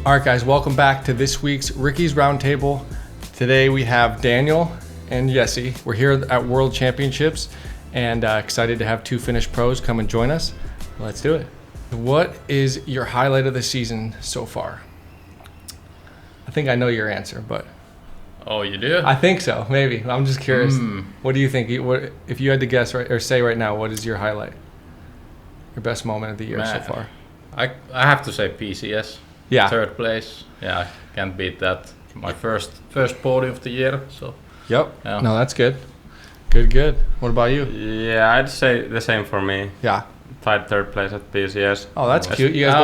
All right, guys, welcome back to this week's Ricky's Roundtable. Today we have Daniel and Jesse. We're here at World Championships and excited to have two Finnish pros come and join us. Let's do it. What is your highlight of the season so far? I think I know your answer, but... Oh, you do? I think so, maybe. I'm just curious. What do you think? What, if you had to guess right, or say right now, what is your highlight? Your best moment of the year so far? I have to say PCS. Yeah. Third place. Yeah, I can't beat that. My first podium of the year. So. Yep. Yeah. No, that's good. Good. What about you? Yeah, I'd say the same for me. Yeah. Tied third place at PCS. Oh, that's cute. You guys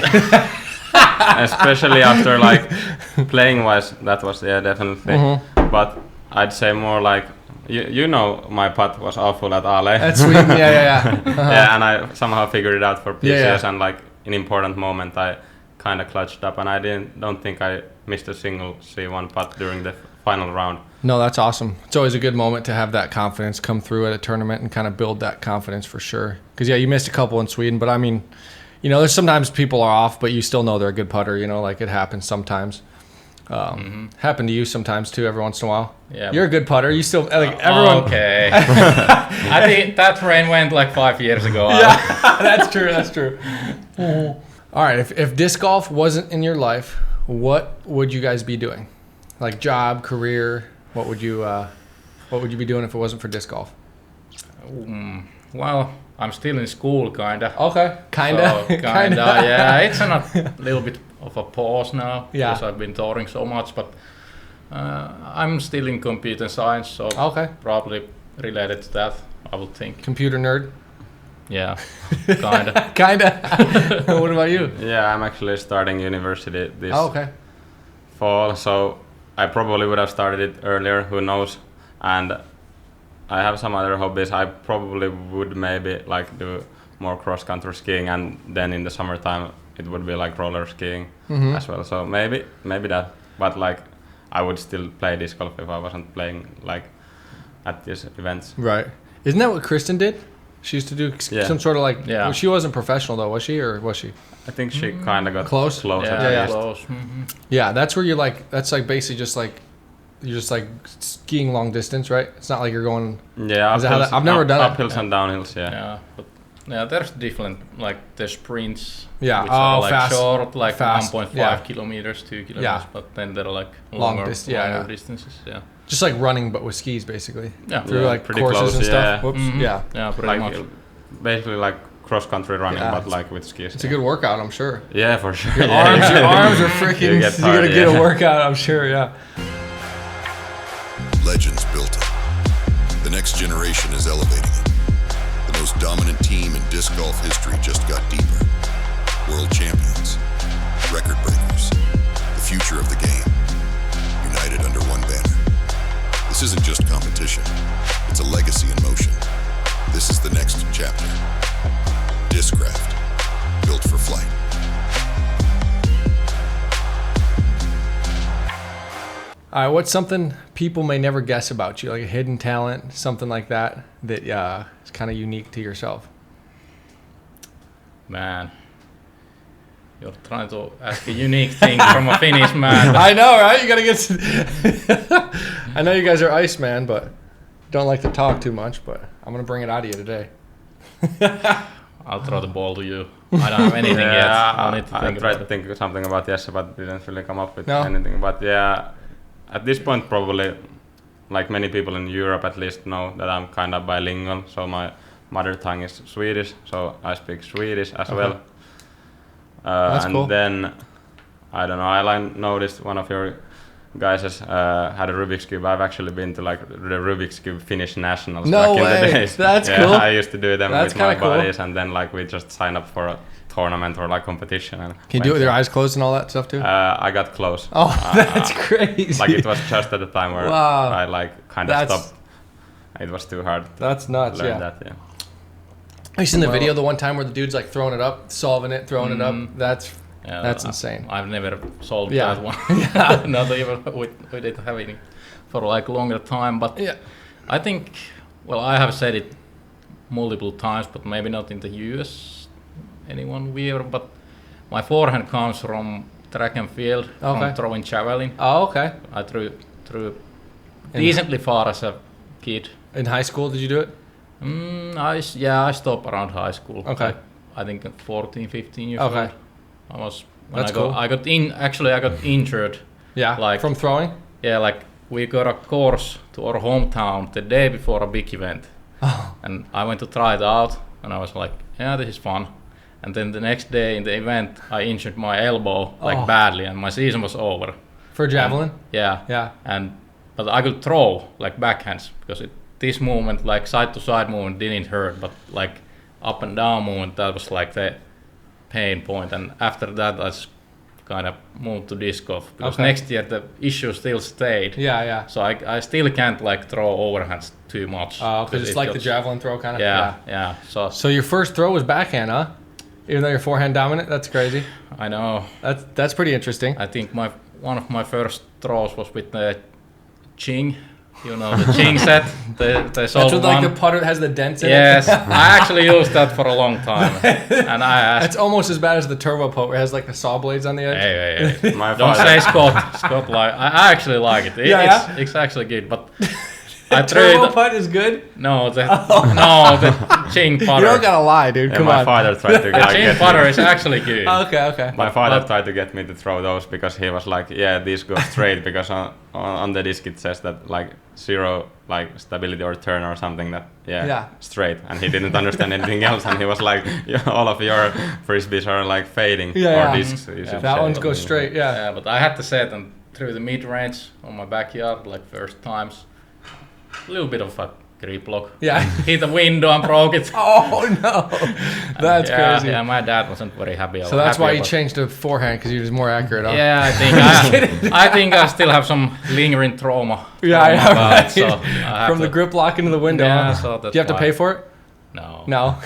both tied. Especially after like playing wise, that was definitely. But I'd say more like you know my putt was awful at Ale. That's sweet. Yeah. Yeah, and I somehow figured it out for PCS, Yeah. and like in important moment I kind of clutched up, and I don't think I missed a single C1 putt during the final round. No, that's awesome. It's always a good moment to have that confidence come through at a tournament and kind of build that confidence for sure. Because you missed a couple in Sweden, but I mean, there's sometimes people are off, but you still know they're a good putter. Like it happens sometimes. Happen to you sometimes too, every once in a while. Yeah. You're a good putter. You still like everyone. Okay. I think that rain went like 5 years ago. Yeah, that's true. All right, if disc golf wasn't in your life, what would you guys be doing? Like job, career, what would you be doing if it wasn't for disc golf? Well, I'm still in school, kinda. Okay, kinda. Yeah, it's a little bit of a pause now because Yeah. I've been touring so much, but I'm still in computer science, so Okay. probably related to that, I would think. Computer nerd. Yeah, kinda. What about you? Yeah, I'm actually starting university this Okay. fall, so I probably would have started it earlier, who knows. And I have some other hobbies. I probably would maybe like do more cross-country skiing, and then in the summertime it would be like roller skiing as well. So maybe that, but like I would still play disc golf if I wasn't playing like at these events. Right. Isn't that what Kristen did? She used to do some sort of like. Yeah. Well, she wasn't professional though, was she, or was she? I think she kind of got Close? close Yeah, at least. close. Yeah, that's where you're like. That's like basically just like you're just like skiing long distance, right? It's not like you're going. Yeah, Is that how that- I've never done it. uphills and downhills. Yeah. Yeah, but there's different, like the sprints, Yeah, which are like fast. short, like Fast, 1.5 yeah. kilometers, 2 kilometers, Yeah. but then there are like Long longer distances. Yeah, Just like running, but with skis, basically. Yeah. Through Yeah, like pretty courses close, and stuff. yeah. Whoops. Mhm. Yeah. pretty Like much. basically like cross-country running, Yeah. but like with skis. It's a good workout, I'm sure. Yeah, for sure. Your Yeah. arms are freaking. You You're get gonna tired, get a yeah. workout, I'm sure. Yeah. Legends built it. The next generation is elevating it. The most dominant team in disc golf history just got deeper. World champions, record breakers, the future of the game, united under one banner. This isn't just competition, it's a legacy in motion. This is the next chapter. Discraft, built for flight. All right. What's something people may never guess about you, like a hidden talent, something like that, that is kind of unique to yourself? Man, you're trying to ask a unique thing from a Finnish man. I know, right? You gotta get. I know you guys are Iceman, but don't like to talk too much. But I'm gonna bring it out of you today. I'll throw the ball to you. I don't have anything yet. I'll need to I think tried about to it. think of something about Jesse, but didn't really come up with No? anything. But yeah, at this point probably, like many people in Europe at least know that I'm kind of bilingual. So my mother tongue is Swedish, so I speak Swedish as well. That's and cool. then, I don't know, I noticed one of your guys has had a Rubik's Cube. I've actually been to like the Rubik's Cube Finnish Nationals No back way. in the days. That's yeah, cool. I used to do them That's with my kinda cool. buddies, and then like we just sign up for a tournament or like competition. And Can you do it with your eyes closed and all that stuff too? I got close. Oh, that's crazy. Like it was just at the time where Wow. I like kind of That's- stopped. It was too hard to That's nuts. learn Yeah. that. Yeah. Have you seen the Well- video the one time where the dude's like throwing it up, solving it, throwing it up? That's insane. I've never solved Yeah. that one. Not even with it having for like longer time. But Yeah. I think, well, I have said it multiple times, but maybe not in the US. Anyone weird, but my forehand comes from track and field from throwing javelin. Oh, okay. I threw decently far as a kid. In high school, did you do it? I stopped around high school. Okay. Like, I think at 14, 15 years Okay. old. I was when That's I got cool. I got injured. Yeah. Like from throwing? Yeah, like we got a course to our hometown the day before a big event. Oh. And I went to try it out and I was like, yeah, this is fun. And then the next day in the event I injured my elbow like badly and my season was over. For javelin? Yeah. But I could throw like backhands because this movement, like side to side movement, didn't hurt, but like up and down movement, that was like the pain point. And after that, I just kind of moved to disc golf because next year the issue still stayed. Yeah. So I still can't like throw overhands too much. Because it's like the javelin throw kind of. Yeah. So your first throw was backhand, huh? Even though you're forehand dominant, that's crazy. I know. That's pretty interesting. I think one of my first throws was with the Ching. You know the Ching set. The That's with like the putter that has the dents in Yes, it. I actually used that for a long time. And I asked. It's almost as bad as the turbo putt where it has like the saw blades on the edge. Hey. My Don't father, say Scott like I actually like it. It's actually good, but I Turbo threw putt is good? No, the Ching putter. You don't gotta lie, dude. Come my on. father tried to The Ching get putter me. is actually good. Okay. My father tried to get me to throw those because he was like, yeah, these go straight because on the disc it says that like 0 like stability or turn or something that straight, and he didn't understand anything else, and he was like, all of your frisbees are like fading or discs. That one's go straight. Yeah, but I had to set and through the mid range on my backyard like first times. A little bit of a grip lock. Yeah. Hit the window and broke it. Oh no, that's crazy. Yeah, my dad wasn't very happy. So that's why you changed to forehand because you're just more accurate. Huh? Yeah, I think I still have some lingering trauma. Yeah, so from the grip lock into the window. Yeah, huh? so that's Do you have to pay for it? No.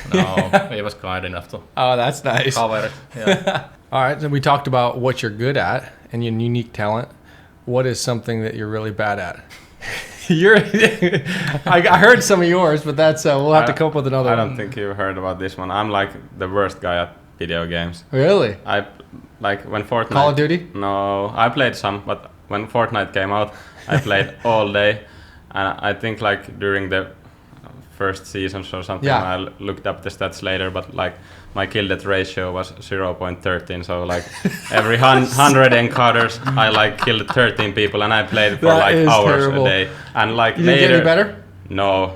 He was kind enough to. Oh, that's nice. Cover it. Yeah. All right, so we talked about what you're good at and your unique talent. What is something that you're really bad at? I heard some of yours, but that's we'll have to come up with another one. I don't think you've heard about this one. I'm like the worst guy at video games. Really? I like when Fortnite. Call of Duty? No, I played some, but when Fortnite came out, I played all day, and I think like during the first seasons or something, I looked up the stats later, but like my kill death ratio was 0.13, so like every 100 encounters I like killed 13 people, and I played for like hours terrible. a day, and like You later didn't get any better? No.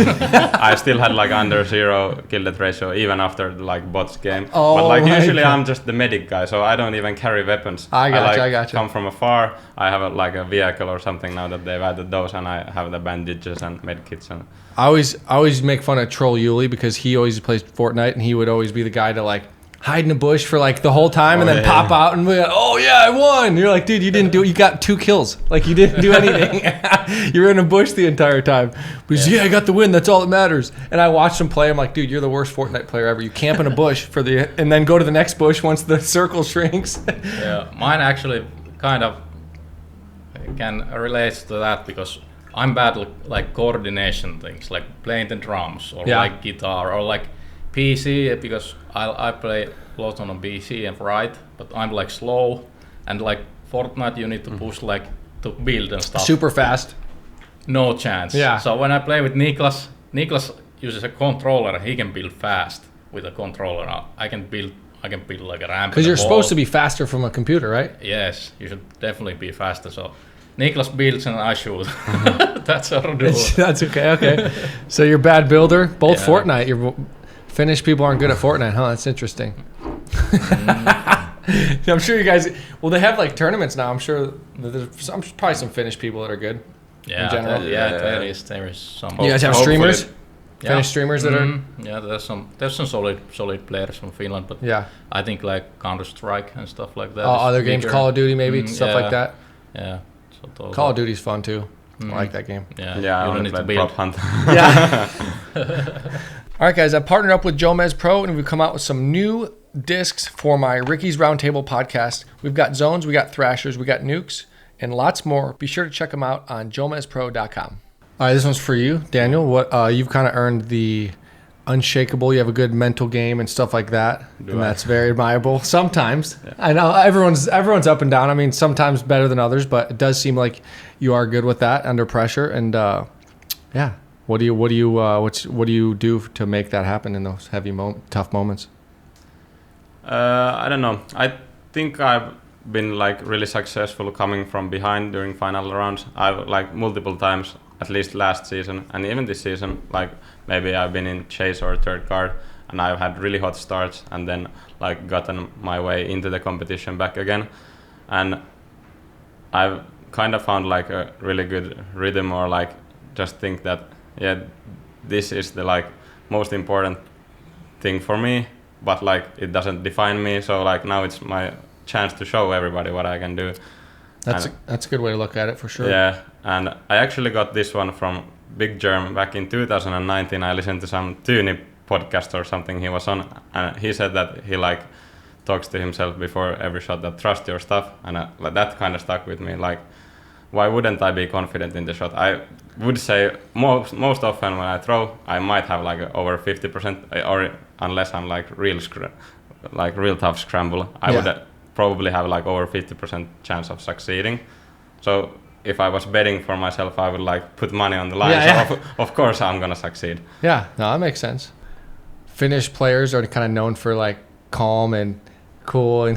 I still had like under 0 kill death ratio even after the like bots game. Oh, but like my usually God. I'm just the medic guy, so I don't even carry weapons. I gotcha. Come from afar. I have like a vehicle or something now that they've added those, and I have the bandages and medkits and. I always make fun of Troll Yuli because he always plays Fortnite and he would always be the guy to like hide in a bush for like the whole time and then pop out and be like, oh yeah, I won. And you're like, dude, you didn't do it. You got 2 kills. Like you didn't do anything. You were in a bush the entire time. But he's, I got the win. That's all that matters. And I watched him play. I'm like, dude, you're the worst Fortnite player ever. You camp in a bush and then go to the next bush once the circle shrinks. Yeah, mine actually kind of can relate to that because I'm bad like coordination things, like playing the drums or like guitar or like PC because I play a lot on a PC and write, but I'm like slow and like Fortnite you need to push like to build and stuff. Super fast. No chance. Yeah. So when I play with Niklas uses a controller. He can build fast with a controller. I can build like a ramp. Because you're supposed to be faster from a computer, right? Yes, you should definitely be faster. So Niklas builds and I shoot. That's our duo. That's okay. So you're a bad builder. Both Fortnite. Finnish people aren't good at Fortnite, huh? That's interesting. I'm sure you guys. Well, they have like tournaments now. I'm sure there's probably some Finnish people that are good. Yeah, in general. there is some. You guys have streamers. Finnish streamers that are. Yeah, there's some solid players from Finland, but I think like Counter-Strike and stuff like that. Other games, Call of Duty, maybe stuff like that. Yeah. Call of Duty's fun too. I like that game. Yeah, I you only don't need to played build. Prop Hunt. Yeah. All right, guys. I partnered up with JomezPro, and we've come out with some new discs for my Ricky's Roundtable podcast. We've got zones, we got thrashers, we got nukes, and lots more. Be sure to check them out on JomezPro.com. All right, this one's for you, Daniel. What you've kind of earned the unshakable. You have a good mental game and stuff like that, that's very admirable. Sometimes I know everyone's up and down. I mean, sometimes better than others, but it does seem like you are good with that under pressure. And what do you do to make that happen in those heavy, tough moments? I don't know. I think I've been like really successful coming from behind during final rounds. I've like multiple times, at least last season and even this season, like maybe I've been in chase or third card and I've had really hot starts and then like gotten my way into the competition back again. And I've kind of found like a really good rhythm, or like just think that this is the like most important thing for me, but like it doesn't define me. So like now it's my chance to show everybody what I can do. That's a good way to look at it for sure. Yeah, and I actually got this one from Big Germ back in 2019. I listened to some Tyyni podcast or something he was on, and he said that he like talks to himself before every shot that trust your stuff, and like, that kind of stuck with me. Like, why wouldn't I be confident in the shot? I would say most often when I throw, I might have like over 50%, or unless I'm like real tough scramble, I would probably have like over 50% chance of succeeding. So if I was betting for myself, I would like put money on the line. So of course I'm gonna succeed. Yeah, no, that makes sense. Finnish players are kind of known for like calm and cool, and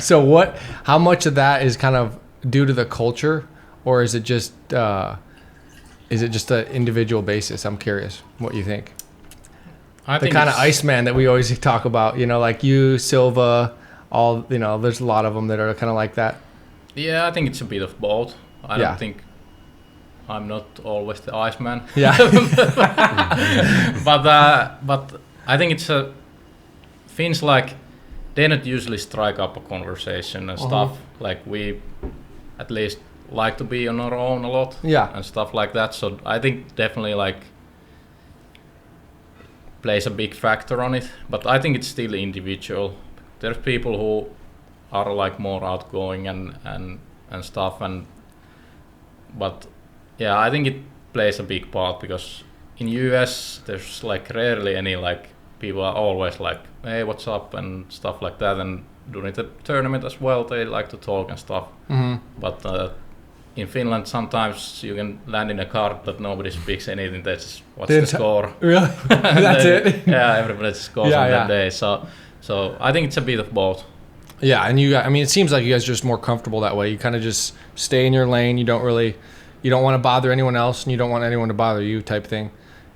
so how much of that is kind of due to the culture, or is it just an individual basis? I'm curious what you think. I think the kind of Iceman that we always talk about, like you, Silva, all, there's a lot of them that are kind of like that. Yeah, I think it's a bit of both. I don't think I'm not always the Iceman. Yeah. but I think it's Finns, like, they not usually strike up a conversation and stuff. Like, we at least like to be on our own a lot and stuff like that. So I think definitely like plays a big factor on it. But I think it's still individual. There's people who are like more outgoing and stuff, but yeah, I think it plays a big part, because in US there's like rarely any like people are always like, hey, what's up and stuff like that, and during the tournament as well they like to talk and stuff. But in Finland sometimes you can land in a card that nobody speaks anything. They just watch the score. Really? That's it? Yeah, everybody just scores on that day. So I think it's a bit of both. Yeah, and it seems like you guys are just more comfortable that way. You kind of just stay in your lane. You don't want to bother anyone else, and you don't want anyone to bother you, type thing.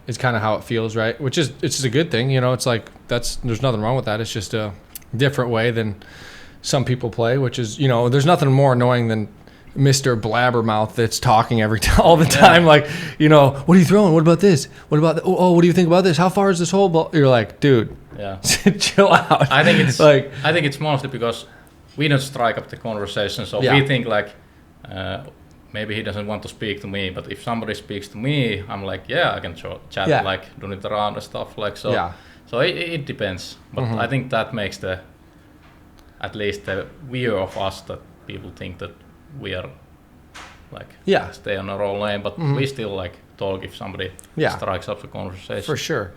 Is kind of how it feels, right? Which is, it's just a good thing, It's like there's nothing wrong with that. It's just a different way than some people play, which is, there's nothing more annoying than Mr. Blabbermouth that's talking all the time. Like, what are you throwing? What about this? What about what do you think about this? How far is this hole ball? You're like, dude. Yeah. Chill out. I think it's mostly because we don't strike up the conversation, so we think like maybe he doesn't want to speak to me, but if somebody speaks to me, I'm like, I can chat like during the round and stuff like so. Yeah. So it depends, but I think that makes at least the view of us that people think that we are like stay on our own lane, but we still like talk if somebody strikes up the conversation. For sure.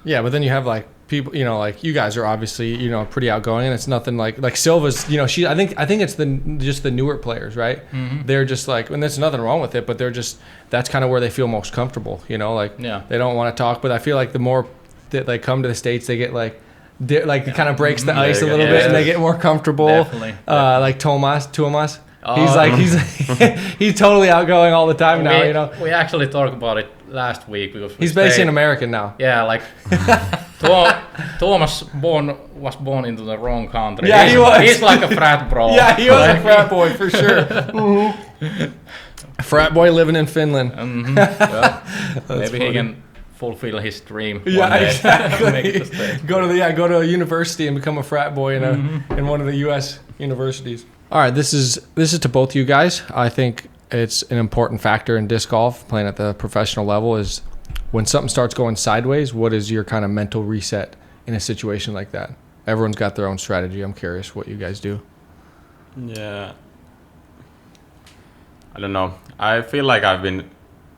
Yeah, but then you have like people, like you guys are obviously, pretty outgoing, and it's nothing like Silva's, she, I think it's just the newer players, right? They're just like, and there's nothing wrong with it, but that's kind of where they feel most comfortable, they don't want to talk, but I feel like the more that they come to the States, they get like it kind of breaks the ice a little bit, and they get more comfortable. Definitely. Like Tuomas. He's totally outgoing all the time now, We actually talked about it last week because he's basically an American now. Yeah, like Tuomas was born into the wrong country. Yeah, he was. He's like a frat bro. Yeah, he was a frat boy for sure. Frat boy living in Finland. Well, maybe funny. He can fulfill his dream. Yeah, exactly. Go to a university and become a frat boy in one of the U.S. universities. All right, this is to both you guys. I think it's an important factor in disc golf, playing at the professional level, is when something starts going sideways, what is your kind of mental reset in a situation like that? Everyone's got their own strategy. I'm curious what you guys do. Yeah. I don't know. I feel like I've been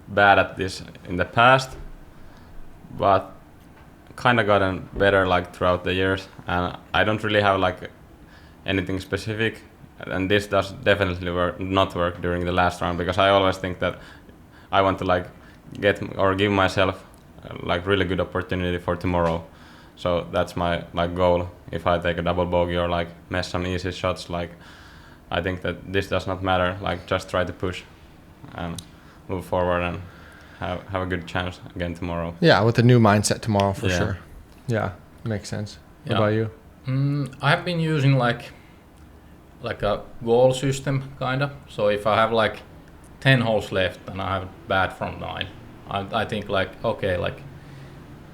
bad at this in the past, but kind of gotten better like throughout the years, and I don't really have like anything specific. And this does definitely not work during the last round, because I always think that I want to like get or give myself like really good opportunity for tomorrow. So that's my like goal. If I take a double bogey or like miss some easy shots, like I think that this does not matter. Like just try to push and move forward and have a good chance again tomorrow. Yeah, with a new mindset tomorrow for sure. Yeah, makes sense. What about you? I've been using like a goal system kinda. So if I have like 10 holes left and I have bad from 9, I think like okay, like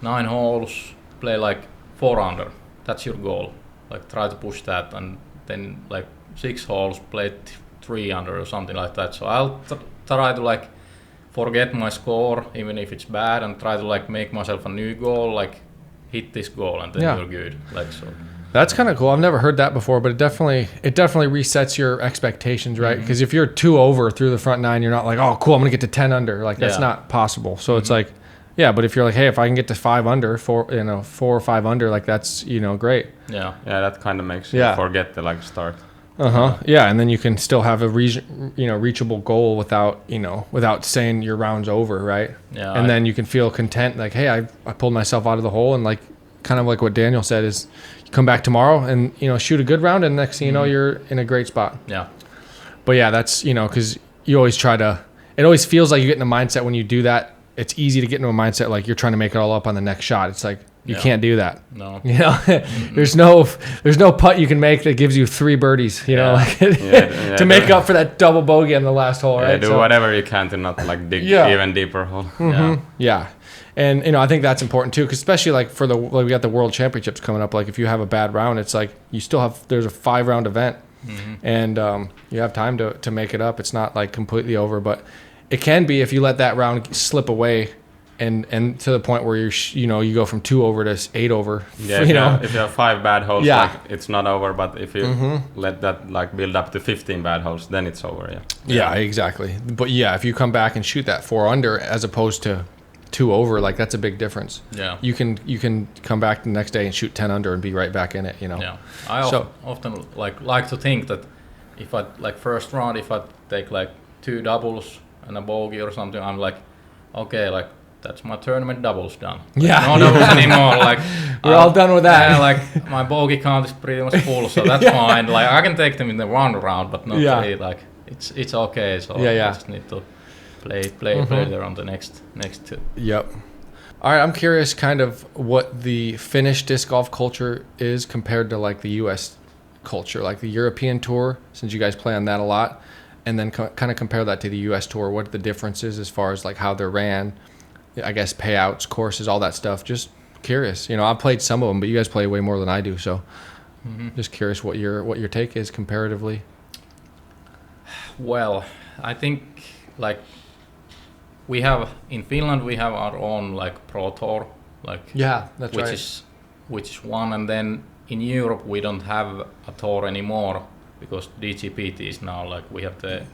9 holes, play like 4 under. That's your goal. Like try to push that, and then like 6 holes, play 3 under or something like that. So I'll try to like forget my score even if it's bad, and try to like make myself a new goal, like hit this goal and then you're good. Like so. That's kind of cool. I've never heard that before, but it definitely resets your expectations, right? Because if you're 2 over through the front 9, you're not like, oh, cool, I'm gonna get to 10 under. Like that's not possible. So it's like, yeah, but if you're like, hey, if I can get to 5 under, 4 or 5 under, like that's great. Yeah, that kind of makes you forget the like start. Yeah, and then you can still have a reachable goal without saying your round's over, right? Yeah, and then you can feel content, like, hey, I pulled myself out of the hole, and like kind of like what Daniel said is, come back tomorrow and shoot a good round, and next thing you know, you're in a great spot. Yeah. But yeah, that's because you always try to. It always feels like you get in a mindset when you do that. It's easy to get into a mindset like you're trying to make it all up on the next shot. It's like you can't do that. No. There's no putt you can make that gives you 3 birdies. To make up for that double bogey on the last hole. Right. Do whatever you can to not like dig even deeper hole. Yeah. And I think that's important too, because especially like we got the World Championships coming up. Like if you have a bad round, it's like you still have, there's a 5-round event, and you have time to make it up. It's not like completely over, but it can be if you let that round slip away, and to the point where you go from 2 over to 8 over. Yeah, if you have 5 bad holes, like it's not over. But if you let that like build up to 15 bad holes, then it's over. Yeah, exactly. But yeah, if you come back and shoot that 4 under as opposed to 2 over, like that's a big difference. Yeah, you can come back the next day and shoot 10 under and be right back in it. Yeah, I often like to think that if I like first round, if I take like 2 doubles and a bogey or something, I'm like, okay, like that's my tournament doubles done. Yeah, no doubles anymore. Like we're all done with that. Yeah, like my bogey count is pretty much full, so that's fine. Like I can take them in the 1 round, but not really. Like it's okay. So I just need to play there on the next 2. Yep. All right, I'm curious kind of what the Finnish disc golf culture is compared to like the U.S. culture, like the European tour, since you guys play on that a lot, and then kind of compare that to the U.S. tour. What the difference is as far as like how they're ran, I guess payouts, courses, all that stuff. Just curious. I've played some of them, but you guys play way more than I do, so just curious what your take is comparatively. Well, I think like we have in Finland, we have our own like pro tour, like that's which is one, and then in Europe we don't have a tour anymore because DGPT is now like we have the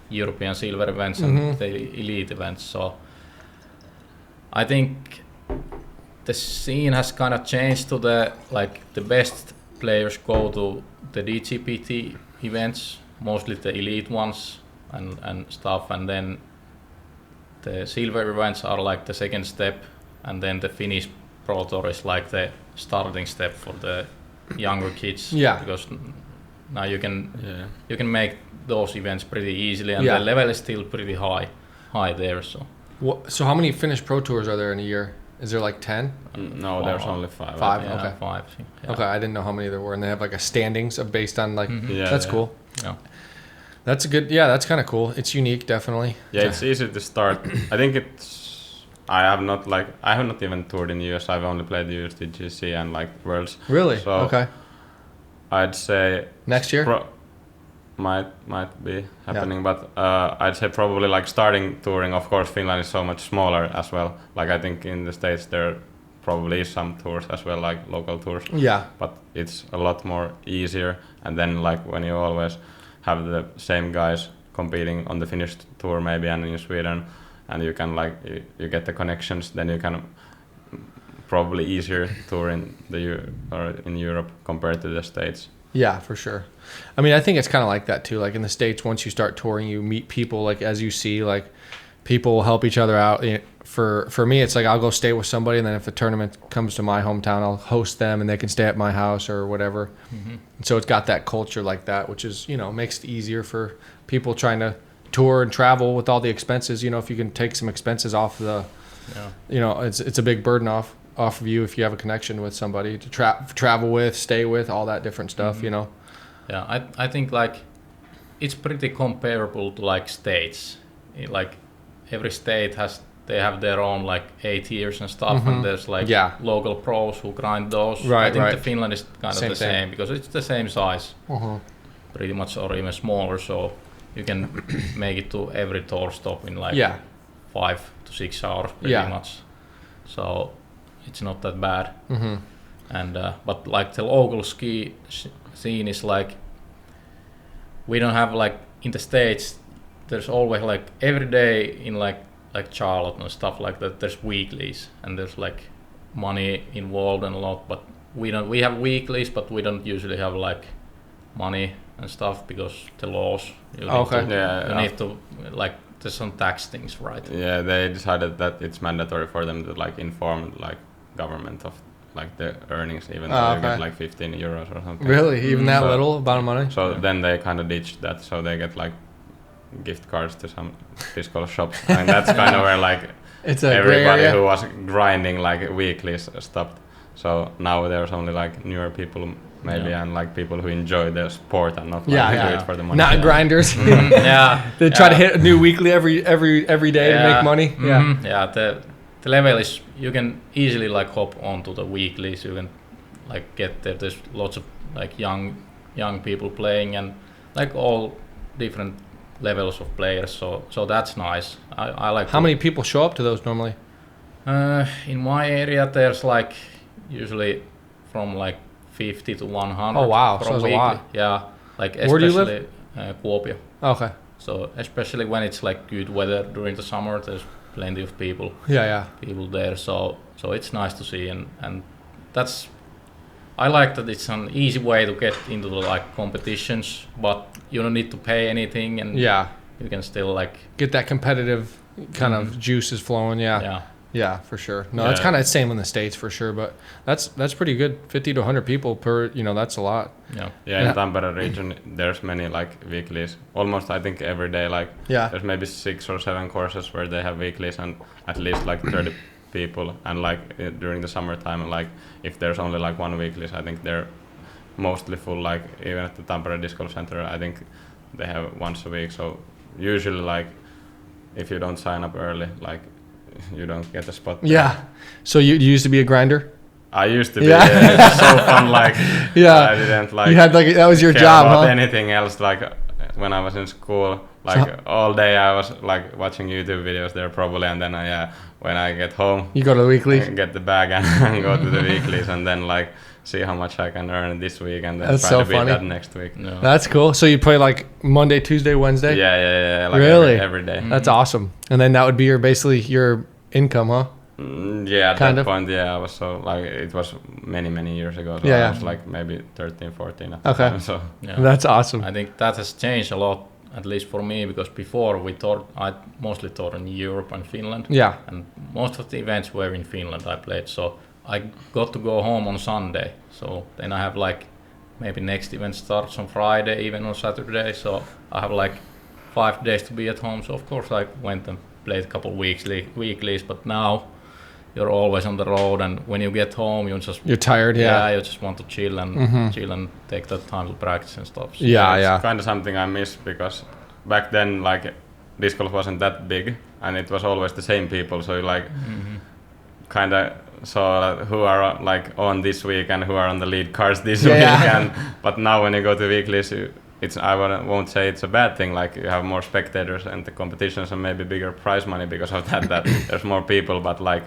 European silver events and the elite events. So I think the scene has kind of changed to the best players go to the DGPT events, mostly the elite ones and stuff, and then the silver events are like the second step, and then the Finnish Pro Tour is like the starting step for the younger kids. Yeah. Because now you can make those events pretty easily, and the level is still pretty high there. So how many Finnish Pro Tours are there in a year? Is there like 10? No, there's only 5. 5, yeah, okay. 5. Yeah. Okay, I didn't know how many there were, and they have like a standings of based on like. That's cool. Yeah. That's a good. Yeah, that's kind of cool. It's unique, definitely. Yeah, it's easy to start. I think I have not even toured in the US. I've only played the USDGC and like Worlds. Really? So okay. I'd say next year might be happening, but I'd say probably like starting touring. Of course, Finland is so much smaller as well. Like I think in the States there probably is some tours as well, like local tours. Yeah. But it's a lot more easier. And then like when you always have the same guys competing on the Finnish tour maybe and in Sweden, and you can like you get the connections, then you can probably easier tour in in Europe compared to the States. Yeah, for sure. I mean, I think it's kind of like that too. Like in the States, once you start touring, you meet people. Like as you see, like people will help each other out. For me, it's like I'll go stay with somebody, and then if the tournament comes to my hometown, I'll host them, and they can stay at my house or whatever. Mm-hmm. And so it's got that culture like that, which is makes it easier for people trying to tour and travel with all the expenses. If you can take some expenses off the, it's a big burden off of you if you have a connection with somebody to travel with, stay with, all that different stuff. Mm-hmm. Yeah, I think like it's pretty comparable to like states. Like every state they have their own like 8 years and stuff, mm-hmm. and there's like local pros who grind those. Right, I think the Finland is kind of the same because it's the same size, uh-huh. pretty much, or even smaller. So you can make it to every tour stop in like 5 to 6 hours, pretty much. So it's not that bad. Mm-hmm. And but like the local ski scene is like we don't have like in the States. There's always like every day in like Charlotte and stuff like that. There's weeklies and there's like money involved and a lot. But we have weeklies, but we don't usually have like money and stuff because the laws. You need to like there's some tax things, right? Yeah, they decided that it's mandatory for them to like inform like government of like the earnings, even though you get like 15 euros or something. Really, even that little amount of money? So then they kind of ditched that, so they get like gift cards to some disc golf shops, and that's kind of where like it's everybody who was grinding like weekly stopped. So now there's only like newer people maybe and like people who enjoy the sport and not do it for the money. Not grinders. They try to hit a new weekly every day to make money. Mm-hmm. Yeah, the level is you can easily like hop onto the weeklies. You can like get there. There's lots of like young people playing and like all different levels of players, so that's nice. I like. How many people show up to those normally? In my area, there's like usually from like 50 to 100. Oh wow, so that's a lot. Yeah, like especially. Where do you live? Kuopio. Okay. So especially when it's like good weather during the summer, there's plenty of people. People there, so it's nice to see, and that's. I like that it's an easy way to get into the like competitions, but you don't need to pay anything, and you can still like get that competitive kind of juices flowing. Yeah, for sure. No, that's kind of the same in the States for sure, but that's pretty good. 50 to 100 people per, that's a lot. Yeah. In Tampere region, there's many like weeklies. Almost, I think every day, like there's maybe 6 or 7 courses where they have weeklies and at least like 30 people. And like during the summertime, like if there's only like one weeklies, I think they're mostly full. Like even at the Tampere Disc Golf Center, I think they have once a week. So usually, like if you don't sign up early, like you don't get a spot. Yeah. So you used to be a grinder? I used to be. It was so fun. Like I didn't like. You had like that was your care job, about huh? anything else. Like when I was in school, like all day I was like watching YouTube videos there probably, and then when I get home, you go to the weeklies, get the bag and go to the weeklies, and then like see how much I can earn this week, and then try to beat that next week. No. That's cool. So you play like Monday, Tuesday, Wednesday? Yeah. Like really? Every day. Mm-hmm. That's awesome. And then that would be basically your income, huh? At that point, I was so like it was many years ago. So I was like maybe 13, 14 at the time. So that's awesome. I think that has changed a lot, at least for me, because before I mostly toured in Europe and Finland. Yeah. And most of the events were in Finland I played. So I got to go home on Sunday. So then I have like maybe next event starts on Friday, even on Saturday. So I have like 5 days to be at home. So of course I went and played a couple weeklies, but now you're always on the road, and when you get home, you're tired. You just want to chill and take that time to practice and stuff. So it's kind of something I miss, because back then like disc golf wasn't that big, and it was always the same people. So you like kind of saw who are like on this week and who are on the lead cards this week. But now when you go to weeklies, I won't say it's a bad thing. Like you have more spectators and the competitions and maybe bigger prize money because of that. That there's more people, but like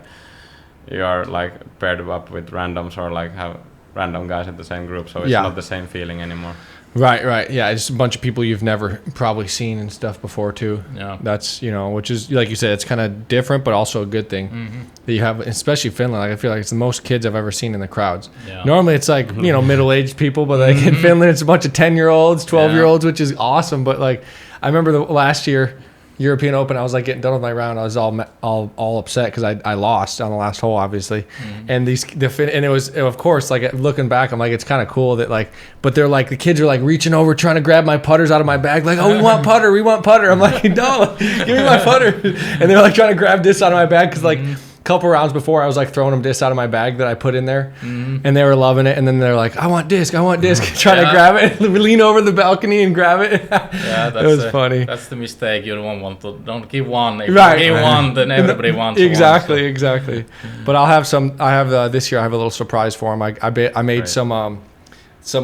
you are like paired up with randoms or like have random guys in the same group, so it's not the same feeling anymore. Right. Yeah, it's a bunch of people you've never probably seen and stuff before too. Yeah. That's, which is, like you said, it's kind of different, but also a good thing that you have, especially Finland. Like, I feel like it's the most kids I've ever seen in the crowds. Yeah. Normally it's like, middle-aged people, but like in Finland, it's a bunch of 10-year-olds, 12-year-olds, which is awesome. But like, I remember the last year, European Open, I was like getting done with my round. I was all upset because I lost on the last hole, obviously. And it was, of course, like looking back, I'm like, it's kind of cool that like, but they're like, the kids are like reaching over trying to grab my putters out of my bag, like, oh, we want putter. I'm like, no, give me my putter. And they're like trying to grab discs out of my bag because like a couple rounds before I was like throwing them discs out of my bag that I put in there, and they were loving it. And then they're like, I want disc, trying to grab it, lean over the balcony and grab it. Yeah, it was funny. That's the mistake. You don't give one. If Right. you give one, then everybody wants exactly, one. Exactly. But I'll have some. I have this year. I have a little surprise for him. I made some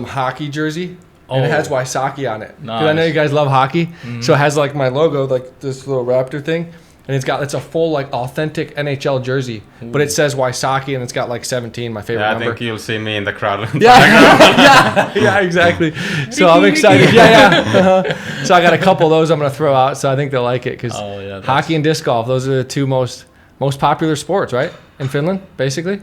hockey jersey. And it has Wysocki on it. Because I know you guys love hockey. So it has like my logo, like this little raptor thing. And it's a full like authentic NHL jersey, but it says Wysocki and it's got like 17, my favorite number. I think you'll see me in the crowd. Yeah, exactly. So I'm excited. So I got a couple of those I'm gonna throw out. So I think they'll like it because hockey and disc golf, those are the two most popular sports, right, in Finland, basically.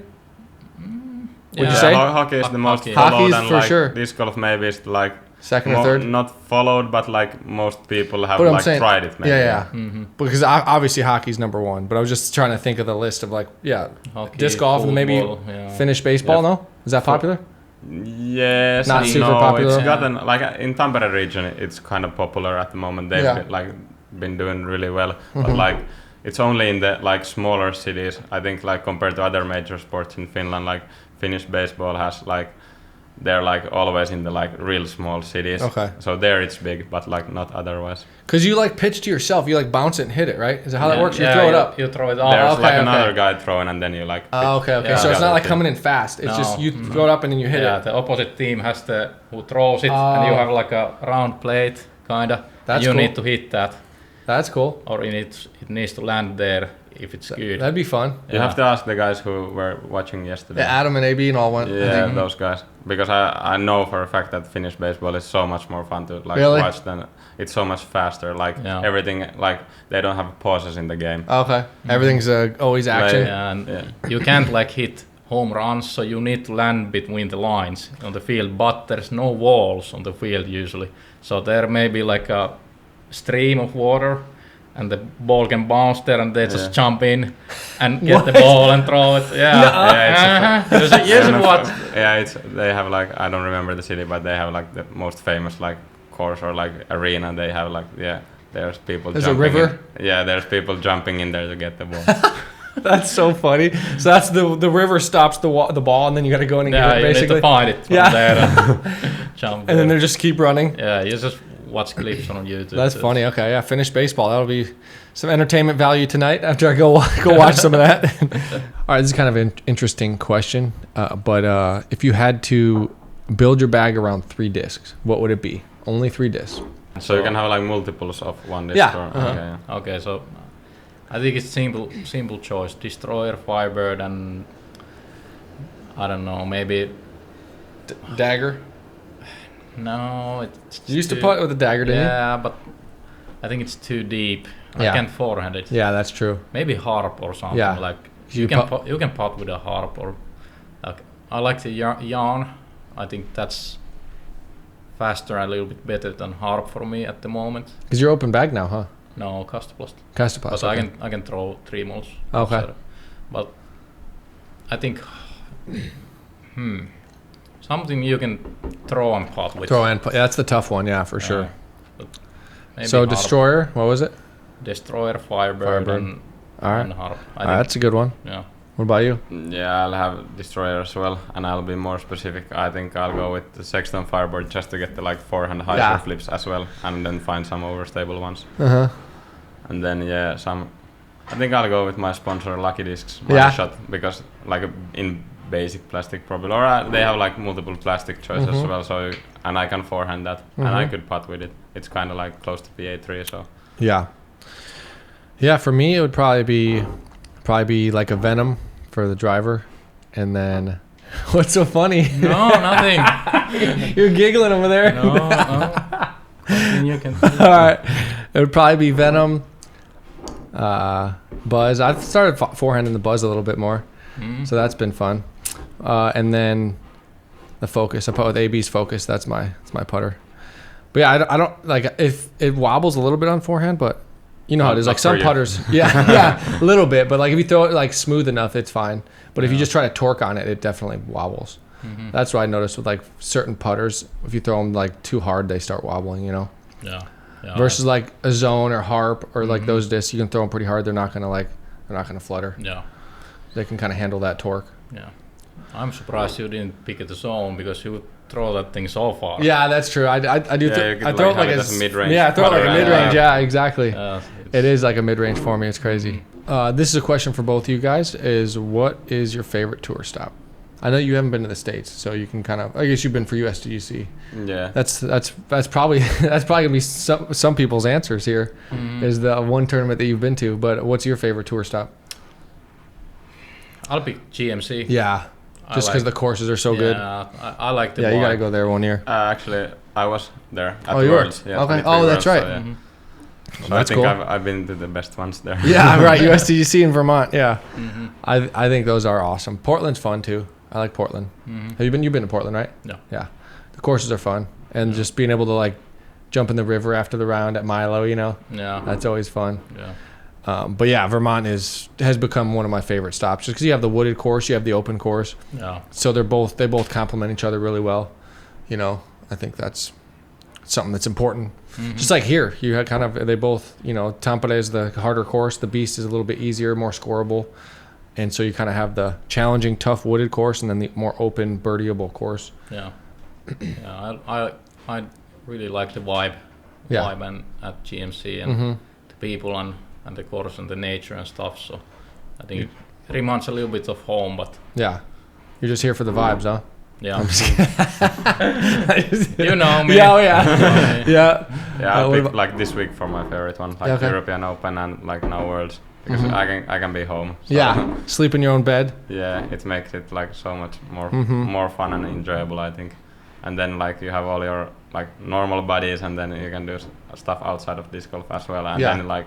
Would you say? Hockey is the most followed, hockey is and for like sure. Disc golf maybe is like second or third. Not followed, but like most people have but like tried it. Maybe. Yeah. Because obviously hockey's number one. But I was just trying to think of the list of like hockey, disc golf, and maybe Finnish baseball. No, is that popular? Yes, not super popular. It's gotten like in Tampere region, it's kind of popular at the moment. They've been doing really well, but like it's only in the like smaller cities. I think like compared to other major sports in Finland, like Finnish baseball has like. They're like always in the like real small cities. Okay. So there it's big, but like not otherwise. Because you like pitch to yourself, you like bounce it and hit it, right? Is that how that works? You throw it up. You throw it up. There's another guy throwing, and then you like. Okay. Yeah. So it's not like coming in fast. It's just you throw it up and then you hit it. Yeah, the opposite team has who throws it, and you have like a round plate, kinda. That's you cool. need to hit that. That's cool. Or it needs to land there if it's good. That'd be fun. You have to ask the guys who were watching yesterday. Yeah, Adam and AB and all went. Yeah, those guys. Because I know for a fact that Finnish baseball is so much more fun to like watch than it's so much faster. Like everything, like they don't have pauses in the game. Okay, everything's always action. And you can't like hit home runs, so you need to land between the lines on the field. But there's no walls on the field usually, so there may be like a stream of water. And the ball can bounce there, and they just jump in and get the ball and throw it. They have like I don't remember the city, but they have like the most famous like course or like arena. They have like there's people. There's a river. There's people jumping in there to get the ball. That's so funny. So that's the river stops the ball, and then you got to go in and get it. Basically, you need to find it from there and jump. And then they just keep running. Yeah, you just watch clips on YouTube. That's funny. Okay, yeah, Finnish baseball. That'll be some entertainment value tonight after I go watch some of that. All right, this is kind of an interesting question, but if you had to build your bag around 3 discs, what would it be? Only 3 discs. So you can have like multiples of one disc. Yeah. Okay, so I think it's simple choice: Destroyer, Firebird, and I don't know, maybe Dagger. No, it's you used to putt with a dagger, didn't you? Yeah, but I think it's too deep. I can't forehand it. Yeah, that's true. Maybe harp or something. Yeah. Like you can putt with a harp, or like I like the yarn. I think that's faster and a little bit better than harp for me at the moment. Because you're open bag now, huh? No, Kastaplast. Kastaplast. But I can throw 3 moles. Okay. But I think something you can throw and putt with. That's the tough one, yeah, for sure. So harp. Destroyer, what was it? Destroyer, Firebird. And harp. That's a good one. Yeah. What about you? Yeah, I'll have Destroyer as well, and I'll be more specific. I think I'll go with the Sexton Firebird just to get the like forehand high flips as well, and then find some overstable ones. And then I think I'll go with my sponsor Lucky Discs shot, because like in basic plastic probably, or they have like multiple plastic choices as well. So and I can forehand that, and I could putt with it. It's kind of like close to PA3, so. Yeah. For me, it would probably be like a Venom for the driver, and then What's so funny? No, nothing. You're giggling over there. No. You can. All right. It would probably be Venom, Buzz. I've started forehanding the Buzz a little bit more, so that's been fun. And then the Focus. I put with AB's Focus. That's my putter. But yeah, I don't like if it wobbles a little bit on forehand, but you know how it is. Like some putters, yeah, a little bit. But like if you throw it like smooth enough, it's fine. But if you just try to torque on it, it definitely wobbles. That's what I noticed with like certain putters. If you throw them like too hard, they start wobbling. You know. Yeah. Versus like a Zone or Harp or like those discs, you can throw them pretty hard. They're not gonna flutter. Yeah. They can kind of handle that torque. Yeah. I'm surprised you didn't pick the Zone because you would throw that thing so far. Yeah, that's true. I do. I throw it like a mid-range. Yeah, I throw it like a mid-range. Yeah, exactly. It is like a mid-range for me. It's crazy. This is a question for both of you guys. Is what is your favorite tour stop? I know you haven't been to the States, so you can kind of. I guess you've been for USDGC. Yeah. That's probably gonna be some people's answers here. Is the one tournament that you've been to? But what's your favorite tour stop? I'll pick GMC. Yeah. Just because the courses are so good. Yeah, I like the. Yeah, you gotta go there one year. Actually, I was there at you were? Worlds. Yeah, okay. Oh, that's right. So, yeah. So That's I think cool. I've been to the best ones there. Yeah, right. USDGC in Vermont. Yeah. I think those are awesome. Portland's fun too. I like Portland. Have you been? You've been to Portland, right? No. Yeah. The courses are fun, and just being able to like jump in the river after the round at Milo, you know. Yeah. That's always fun. Yeah. But yeah, Vermont has become one of my favorite stops just because you have the wooded course, you have the open course. Yeah. So they both complement each other really well. You know, I think that's something that's important. Just like here, you had they both, you know, Tampere is the harder course, the Beast is a little bit easier, more scoreable. And so you kind of have the challenging, tough wooded course and then the more open, birdieable course. Yeah. Yeah, I really like the vibe and at GMC and the people and the course and the nature and stuff. So I think it reminds a little bit of home, but yeah, you're just here for the vibes, huh? Yeah. You know me. Yeah, yeah. Yeah, I picked like this week for my favorite one, like European Open and like now Worlds, because I can be home. So yeah, sleep in your own bed. Yeah, it makes it like so much more fun and enjoyable, I think. And then like you have all your like normal buddies, and then you can do stuff outside of disc golf as well. And then like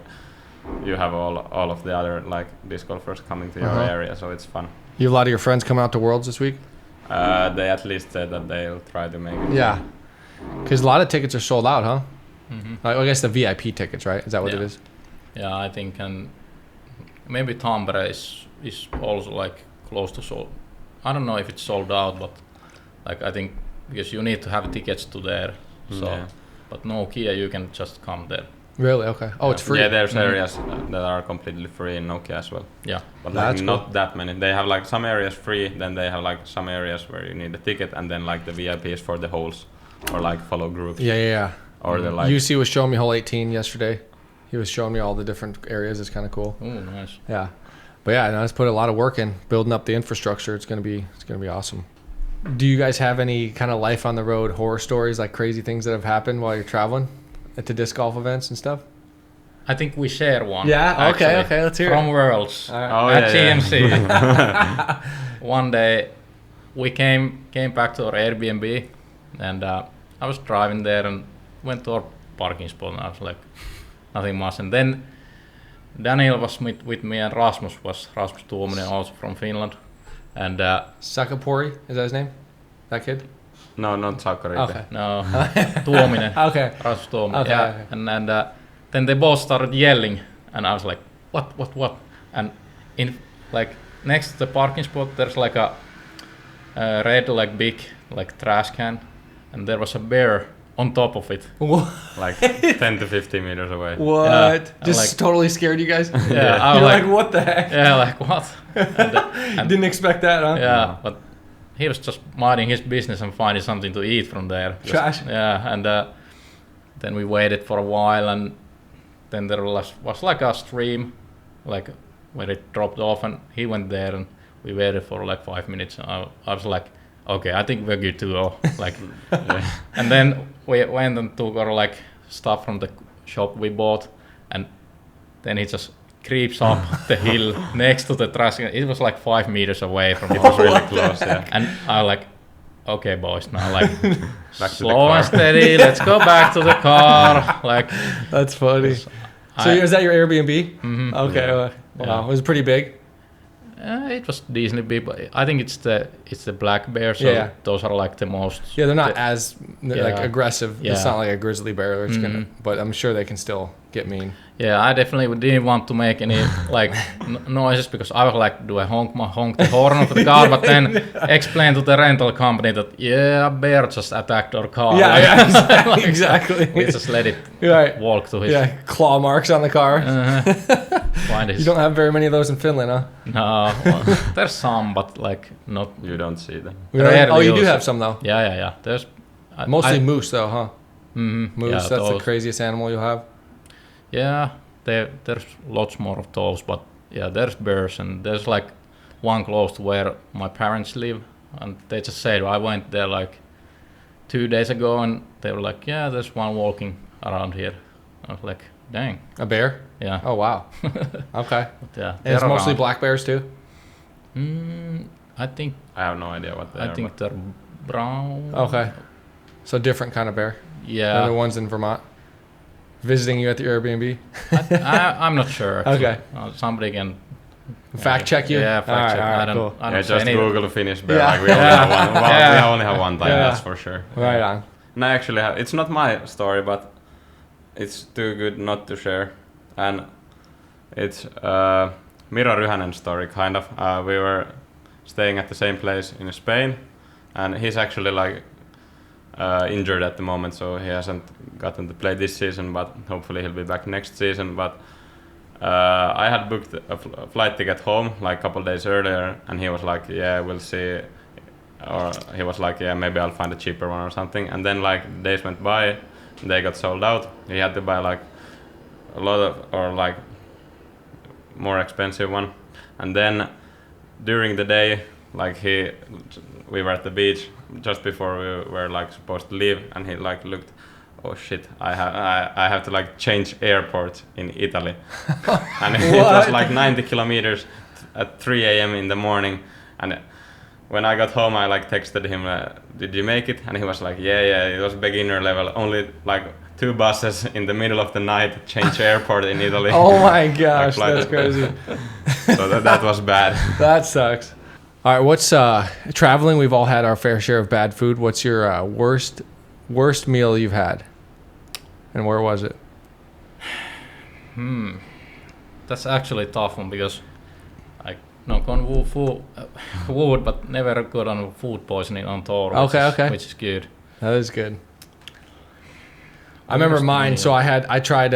you have all of the other like disc golfers coming to your area, so it's fun. You have a lot of your friends coming out to Worlds this week? They at least said that they'll try to make it. Yeah, because a lot of tickets are sold out, huh? I guess the VIP tickets, right? Is that what it is? Yeah, I think, and maybe Tampere is also like close to sold. I don't know if it's sold out, but like I think because you need to have tickets to there. So, but Nokia, you can just come there. Really? Okay. Oh, it's free. Yeah, there's areas that are completely free in Nokia as well. Yeah, but like not that many. They have like some areas free, then they have like some areas where you need a ticket, and then like the VIP is for the holes or like follow groups. Yeah. Or the like. UC was showing me hole 18 yesterday. He was showing me all the different areas. It's kind of cool. Oh, nice. Yeah, but yeah, no, it's put a lot of work in building up the infrastructure. It's gonna be awesome. Do you guys have any kind of life on the road horror stories, like crazy things that have happened while you're traveling at the disc golf events and stuff? I think we share one. Yeah. Okay. Let's hear from it. Worlds Right. at GMC. One day, we came back to our Airbnb, and I was driving there and went to our parking spot, and I was like, nothing much. And then Daniel was with me, and Rasmus Tuominen, also from Finland, and Sakapori, is that his name? That kid? No, not Sakari. Okay. No, Tuominen. Okay. Rasmus Tuominen. Okay. Yeah. And then they both started yelling, and I was like, what? And in like next to the parking spot, there's like a red like big like trash can, and there was a bear on top of it. Like 10 to 50 meters away. What? Yeah. Just like, totally scared you guys? Yeah. I was You're like, what the heck? Yeah, like what? And Didn't expect that, huh? yeah, but he was just minding his business and finding something to eat from there. Trash. Yeah, and then we waited for a while, and then there was like a stream, like where it dropped off, and he went there, and we waited for like 5 minutes. I was like, okay, I think we're good to go. Like, and then we went and took our like stuff from the shop we bought, and then he just creeps up the hill next to the trash. It was like 5 meters away from It was really close, yeah. And I was like, okay, boys, now like Back to the slow car. and steady. Let's go back to the car. Like, That's funny. So is that your Airbnb? Mm-hmm. Okay. Yeah. Wow. Was it pretty big? it was decently big, but I think it's the black bear. So yeah. those are like the most. Yeah, they're not as like aggressive. Yeah. It's not like a grizzly bear. It's gonna, but I'm sure they can still get mean. Yeah, I definitely didn't want to make any like noises because I was like, do I honk the horn of the car? But then explain to the rental company that a bear just attacked our car. Yeah, Like, exactly. We just let it walk to his. Yeah, claw marks on the car. You don't have very many of those in Finland, huh? No, well, there's some, but like not. You don't see them. Oh, you do have some though. Yeah. There's mostly moose though, huh? Mm-hmm. Moose. Yeah, that's the craziest animal you have. Yeah, there's lots more of those, but yeah, there's bears and there's like one close to where my parents live, and they just said I went there like 2 days ago, and they were like, yeah, there's one walking around here. I was like, dang. A bear? Yeah. Oh wow. Okay. But yeah. And it's mostly around. black bears too. I think. I have no idea what they are. I think they're brown. Okay. So different kind of bear. Yeah. Than the ones in Vermont. Visiting you at the Airbnb. I'm not sure. Actually. Okay. Somebody can fact check you. Yeah, fact check. All right, I don't. cool. I don't just say Google Finnish bear. Yeah. Like we only have one. Well, we only have one time. Yeah. That's for sure. Right on. And I actually have. It's not my story, but it's too good not to share. And it's Miro Ryhänen's story, kind of. We were staying at the same place in Spain, and he's actually like injured at the moment, so he hasn't gotten to play this season, but hopefully he'll be back next season. But I had booked a flight ticket home like a couple days earlier, and he was like, yeah, we'll see. Or he was like, yeah, maybe I'll find a cheaper one or something. And then like days went by, they got sold out. He had to buy like a lot of, or like more expensive one. And then during the day, like we were at the beach just before we were like supposed to leave, and he like looked, oh shit, I have to like change airport in Italy. And it was like 90 kilometers at 3 a.m. in the morning. And when I got home, I like texted him, did you make it? And he was like, yeah, it was beginner level, only like 2 buses in the middle of the night, change airport in Italy. Oh my gosh, that's crazy. So that was bad. That sucks. All right, what's traveling? We've all had our fair share of bad food. What's your worst meal you've had, and where was it? That's actually a tough one because I knock on wood, but never got on food poisoning on tour. Which is good. That is good. I remember mine. So I tried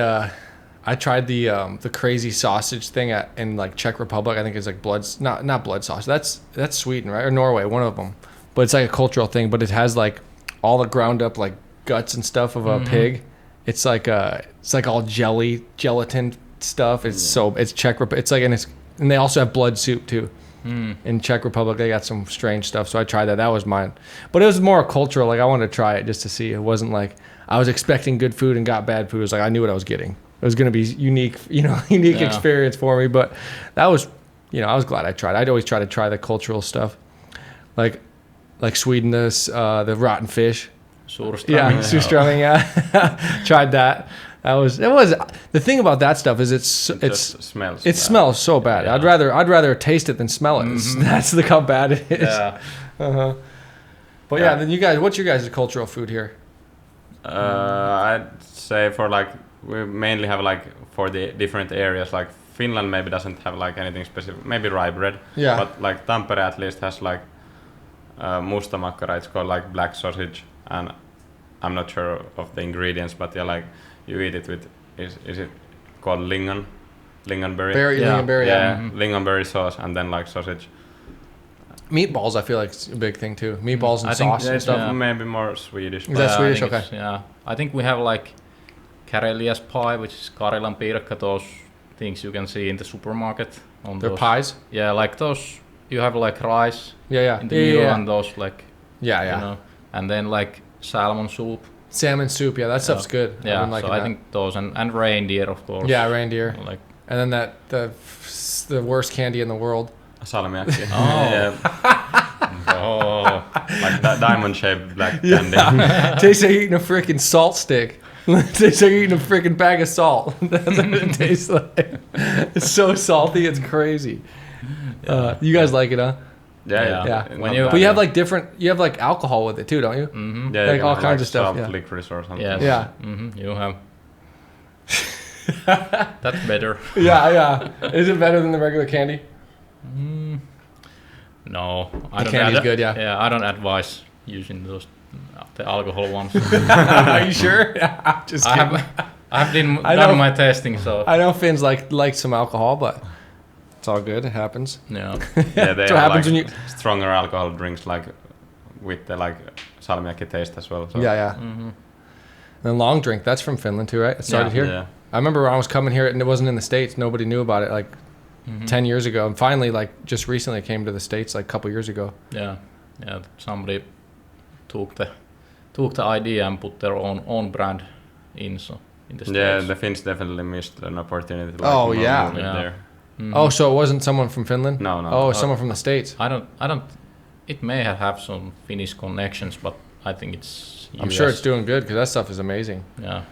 the crazy sausage thing in like Czech Republic. I think it's like not blood sausage. That's Sweden, right? Or Norway, one of them. But it's like a cultural thing. But it has like all the ground up like guts and stuff of a pig. It's like all gelatin stuff. It's Czech Republic. It's like and they also have blood soup too. In Czech Republic, they got some strange stuff. So I tried that. That was mine. But it was more cultural. Like I wanted to try it just to see. It wasn't like I was expecting good food and got bad food. It was like I knew what I was getting. It was going to be unique experience for me. But that was, I was glad I tried. I'd always try to try the cultural stuff, like Sweden, the rotten fish. Surströmming. Yeah, surströmming. Yeah, tried that. It was the thing about that stuff is it smells so bad. Yeah. I'd rather taste it than smell it. That's how bad it is. Yeah. But yeah, then you guys, what's your guys' cultural food here? I'd say we mainly have like for the different areas, like Finland maybe doesn't have like anything specific, maybe rye bread. Yeah. But like Tampere at least has like musta makkara, it's called like black sausage, and I'm not sure of the ingredients, but yeah, like you eat it with, is it called lingonberry? Lingonberry, yeah. Lingonberry sauce and then like sausage. Meatballs, I feel like it's a big thing too. Meatballs and sauce and stuff. Yeah. Maybe more Swedish. Is that Swedish? Okay. Yeah, I think we have like Karelia's pie, which is Karjalan piirakka, those things you can see in the supermarket. They're pies? Yeah, like those, you have like rice in the middle and those like... Yeah. And then like salmon soup. Salmon soup, yeah, that stuff's good. Yeah, I think those, and reindeer, of course. Yeah, reindeer. Like And then the worst candy in the world. Salmiakki. Oh. Yeah. Oh. Like that diamond-shaped black candy. Tastes like eating a freaking salt stick. Tastes like eating a freaking bag of salt. That's what it tastes like. It's so salty, it's crazy. You guys like it, huh? Yeah. When you- But you have like you have like alcohol with it too, don't you? Mm-hmm. Yeah, like you all can kinds have, of stuff, Soft yeah. licorice or something. Yes. Yeah. Mm-hmm. You have. That's better. Yeah. Is it better than the regular candy? No, I The don't. candy's good, yeah. Yeah, I don't advise using those the alcohol ones. Are you sure? Just I kidding. have done know. my testing, so I know Finns like some alcohol, but it's all good. It happens. yeah. Yeah, they That's what have happens like when you. stronger alcohol drinks like with the like salmiakki taste as well. So. Yeah. Mm-hmm. And long drink, that's from Finland too, right? It started here. Yeah. I remember when I was coming here and it wasn't in the States. Nobody knew about it like 10 years ago. And finally, like just recently, it came to the States like a couple years ago. Yeah. Somebody took the idea and put their own brand in the States. Yeah, the Finns definitely missed an opportunity to Oh, move yeah. it Yeah. there. Mhm. Oh, so it wasn't someone from Finland? No. Oh, someone from the States. I don't. It may have some Finnish connections, but I think it's. I'm US. sure it's doing good because that stuff is amazing. Yeah.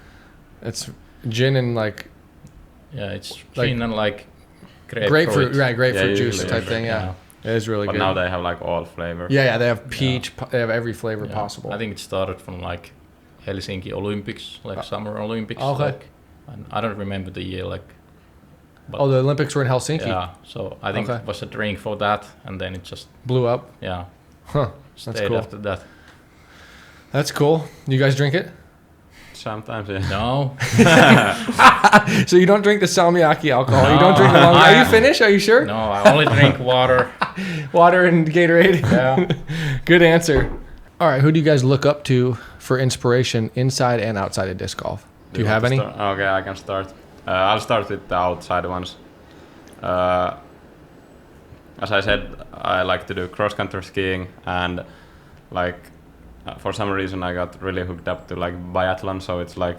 It's gin and like Yeah, it's Like- gin and like grapefruit, right? Grapefruit Yeah, juice usually, type thing. Yeah, it is really But good. now they have like all flavor. Yeah, they have peach. They have every flavor Yeah. possible. I think it started from like Helsinki Olympics, like Summer Olympics. Okay. Like, and I don't remember the year, like. But Oh, the Olympics were in Helsinki. yeah, so I think Okay. it was a drink for that, and then it just Blew up. stayed cool. after that. That's cool. You guys drink it? Sometimes, yeah. No, So you don't drink the salmiakki alcohol. You don't drink the long. Are you Finnish? Are you sure? no, I only drink water. Water and Gatorade. Yeah. Good answer. All right, who do you guys look up to for inspiration inside and outside of disc golf? Do you have any? Okay, I can start. I'll start with the outside ones. As I said, I like to do cross-country skiing, and like for some reason I got really hooked up to like biathlon. So it's like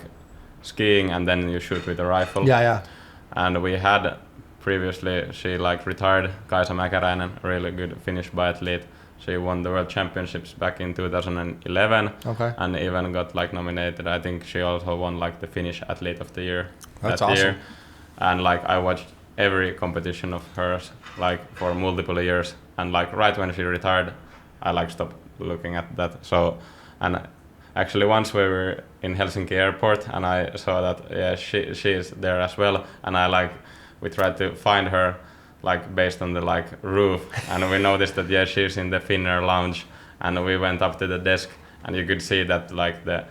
skiing and then you shoot with a rifle. Yeah. And we had previously, she like retired, Kaisa Mäkäräinen, a really good Finnish biathlete. She won the World Championships back in 2011. Okay. And even got like nominated. I think she also won like the Finnish Athlete of the Year That's that awesome. year. And like I watched every competition of hers like for multiple years. And like right when she retired, I like stopped looking at that. So, and actually once we were in Helsinki airport and I saw that she is there as well. And we tried to find her like based on the like roof, and we noticed that she's in the Finnair lounge, and we went up to the desk and you could see that like the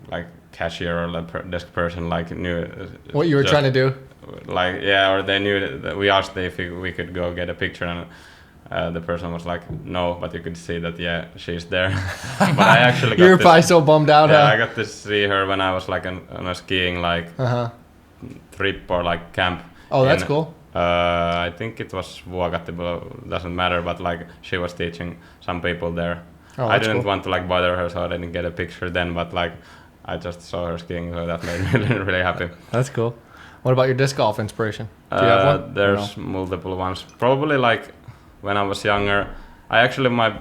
like cashier or the desk person like knew What you were trying to do? like or they knew that we asked if we could go get a picture, and the person was like no, but you could see that she's there. But I actually You were probably so bummed out, I huh? got to see her when I was like on a skiing like trip or like camp. Oh, that's cool. I think it was Vuokatti, doesn't matter, but like she was teaching some people there. Oh, I that's didn't cool. want to like bother her, so I didn't get a picture then, but like I just saw her skiing, so that made me really happy. That's cool. What about your disc golf inspiration? Do you have one? There's multiple ones. Probably like when I was younger, my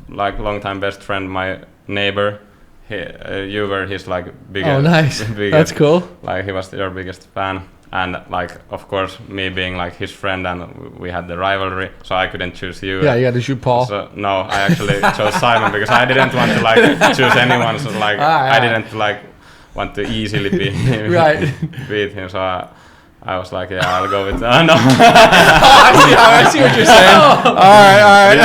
like longtime best friend, my neighbor, you were his like biggest. Oh, nice. That's cool. Like he was your biggest fan. And like, of course, me being like his friend, and we had the rivalry, so I couldn't choose you. Yeah, you had to shoot Paul. So no, I actually chose Simon because I didn't want to like choose anyone. So like, I didn't like want to easily beat him. So I was like, yeah, I'll go with. No. I see what you're saying. All right.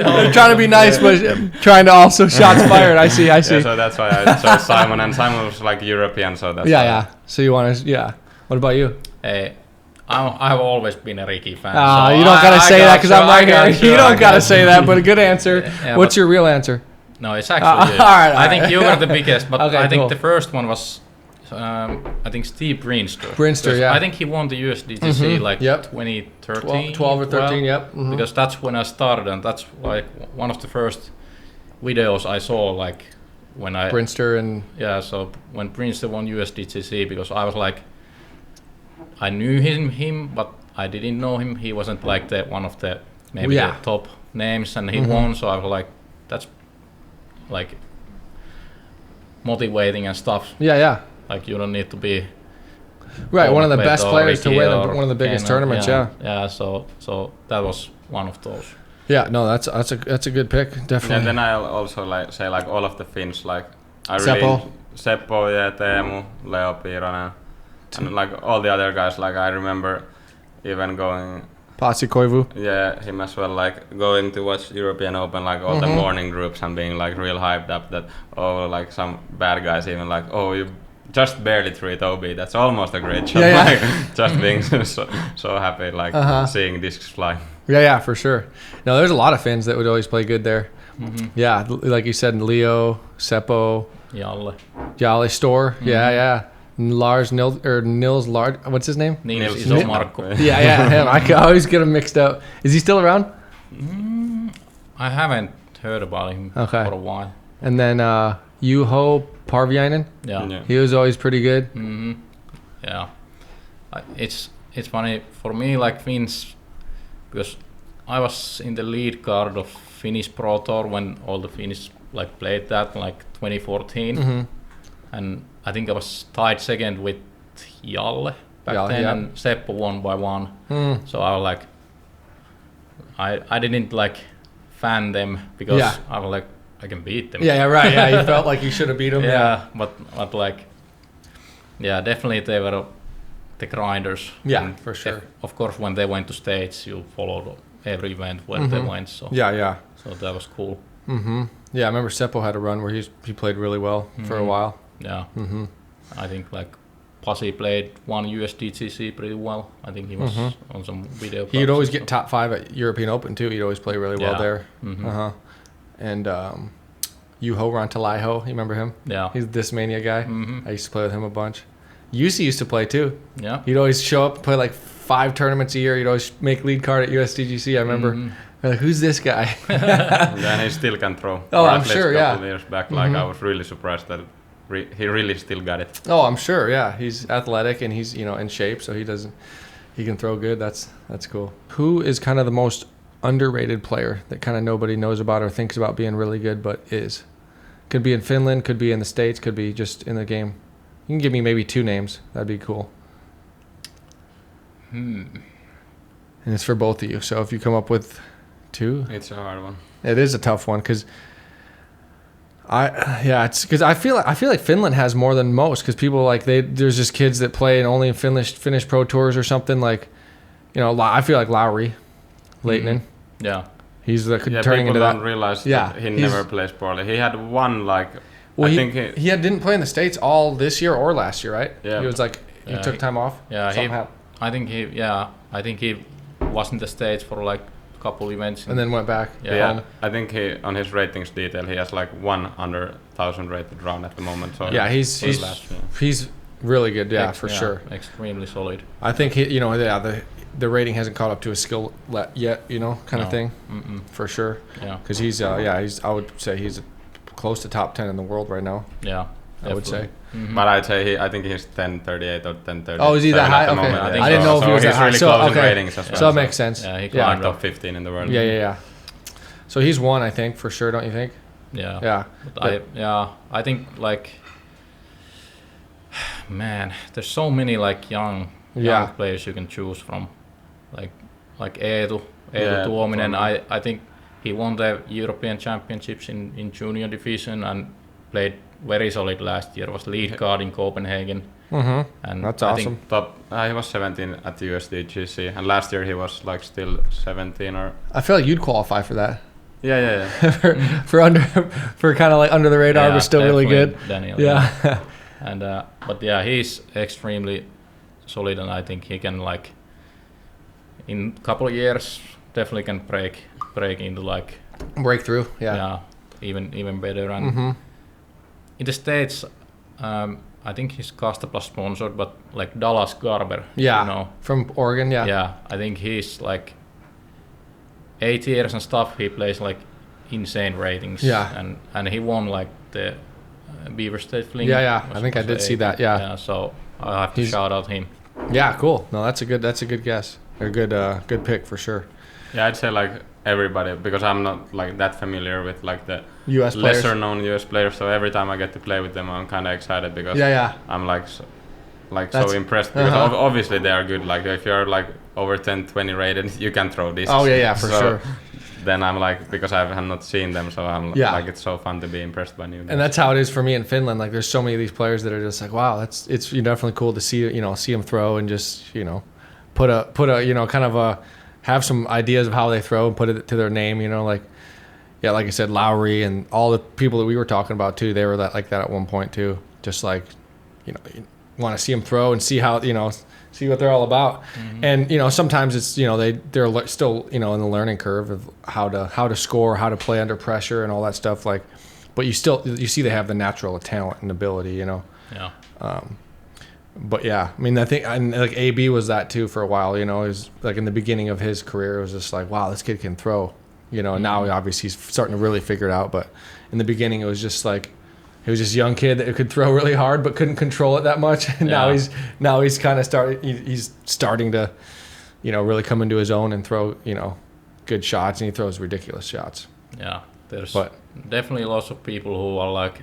I'm trying to be nice, but trying to also shots fired. I see. Yeah, so that's why I chose Simon, and Simon was like European, so that's. Yeah. So you want to? What about you? Hey, I've always been a Ricky fan. You don't gotta say that because I'm right here. You don't gotta say that, but a good answer. Yeah, What's your real answer? No, it's actually you. all right. I think you were the biggest, but Okay, I think cool. the first one was, I think Steve Brinster. Brinster, yeah. I think he won the USDGC like Yep. 2013. 12 or 13, yep. Because that's when I started, and that's like one of the first videos I saw like when Brinster and so when Brinster won USDGC, because I was like, I knew him, but I didn't know him. He wasn't like one of the maybe the top names, and he won. So I was like, that's like motivating and stuff. Yeah. Like you don't need to be one of the best players to win or one of the biggest tournaments. Yeah. So that was one of those. Yeah, no, that's a good pick, definitely. And then I'll also say all of the Finns, like Seppo, Teemu, Leo Piironen, and like all the other guys. Like I remember even going Pasi Koivu. Yeah, him as well. Like going to watch European Open, like all the morning groups, and being like real hyped up that like some bad guys even like you just barely 3 OB. That's almost a great shot. Yeah. Like just being so happy, like seeing discs fly. Yeah, for sure. No, there's a lot of Finns that would always play good there. Yeah, like you said, Leo, Seppo, Jalle Store. Yeah. Nils Lars. What's his name? Nils Isomarkku. Yeah, him. I always get him mixed up. Is he still around? I haven't heard about him for a while. And then Juho Parviainen. Yeah. He was always pretty good. Yeah. It's funny for me, like Finns, because I was in the lead card of Finnish Pro Tour when all the Finnish like played that, like 2014, and I think I was tied second with Jalle back then, and Seppo won by 1. So I was like, I didn't like fan them because I was like, I can beat them. Yeah, right. Yeah, you felt like you should have beat them. But like, definitely they were the grinders. Yeah, and for sure. Of course, when they went to States, you followed every event when they went. So yeah. So that was cool. Yeah, I remember Seppo had a run where he played really well for a while. Yeah. I think like Pasi played 1 USDGC pretty well. I think he was on some video. He'd always get top 5 at European Open too. He'd always play really well there. And Juho Rantalaiho, you remember him? Yeah. He's this Mania guy. I used to play with him a bunch. Yusi used to play too. Yeah. He'd always show up, play like 5 tournaments a year. He'd always make lead card at USDGC. I remember. I'm like, who's this guy? And he still can throw. Oh, I'm sure. A couple years back, like I was really surprised that he really still got it. Oh, I'm sure. Yeah, he's athletic and he's in shape, so he can throw good. That's cool. Who is kind of the most underrated player that kind of nobody knows about or thinks about being really good, but could be in Finland, could be in the States, could be just in the game? You can give me maybe 2 names. That'd be cool. And it's for both of you. So if you come up with 2, it's a hard one. It is a tough one because I feel like Finland has more than most, because people like there's just kids that play and only in Finnish Pro Tours or something, like I feel like Lauri Lehtinen. Yeah. He's turning into that. People don't realize that he never plays poorly. He had one he didn't play in the States all this year or last year, right? Yeah. He was like he took time off. Yeah. I think he was in the States for like a couple events and then went back. Yeah. I think he on his ratings detail he has like 1 under 1,000 rated round at the moment. So yeah, he's really good. Yeah, for sure. Extremely solid. I think the rating hasn't caught up to his skill yet, kind of thing. For sure. Yeah. Because he's I would say he's close to top 10 in the world right now. Yeah. I would say. But I think he's 1038 or 1030. Oh, is he that high? Okay. I didn't know if he was that high. Really close in ratings as well. So that makes sense. Yeah, he climbed top 15 in the world. Yeah. So he's 1, I think, for sure, don't you think? Yeah. Yeah. But I think like, man, there's so many like young players you can choose from, like Eetu Tuominen. I think he won the European Championships in junior division and played very solid last year. Was lead card in Copenhagen. And that's I awesome. He was 17 at the USDGC, and last year he was like still 17 or. I feel like you'd qualify for that. Yeah. for kind of like under the radar, but still really good. Daniel. Yeah. And but he's extremely solid, and I think he can like in a couple of years definitely can break into like breakthrough. Yeah. Even better. And in the States, I think he's Casta Plus sponsored, but like Dallas Garber. Yeah. From Oregon. Yeah. Yeah. I think he's like 8 years and stuff. He plays like insane ratings. Yeah. And he won like the Beaver State Fling. Yeah. I think I did see that. Yeah. Yeah. So I have to shout out him. Yeah, cool. No, that's a good guess. A good pick for sure. Yeah, I'd say like everybody, because I'm not like that familiar with like the US players. lesser known US players. So every time I get to play with them, I'm kind of excited because I'm like so impressed because obviously they are good. Like if you're like over 10-20 rated, you can throw this. Oh yeah, for sure. Then I'm like, because I have not seen them, so I'm like, it's so fun to be impressed by new guys. And that's how it is for me in Finland. Like there's so many of these players that are just like, wow, it's definitely cool to see them throw and just put a kind of have some ideas of how they throw and put it to their name. Like I said, Lowry and all the people that we were talking about too, they were like that at one point too. Just like you want to see them throw and see how see what they're all about. And sometimes it's they're still in the learning curve of how to score, how to play under pressure and all that stuff, like, but you see they have the natural talent and ability. But yeah, I mean, I think like AB was that too for a while. It was like in the beginning of his career, it was just like, wow, this kid can throw. And now obviously he's starting to really figure it out, but in the beginning it was just like he was this young kid that could throw really hard but couldn't control it that much. And now he's kind of starting to, really come into his own and throw, good shots, and he throws ridiculous shots. Yeah, there's definitely lots of people who are like,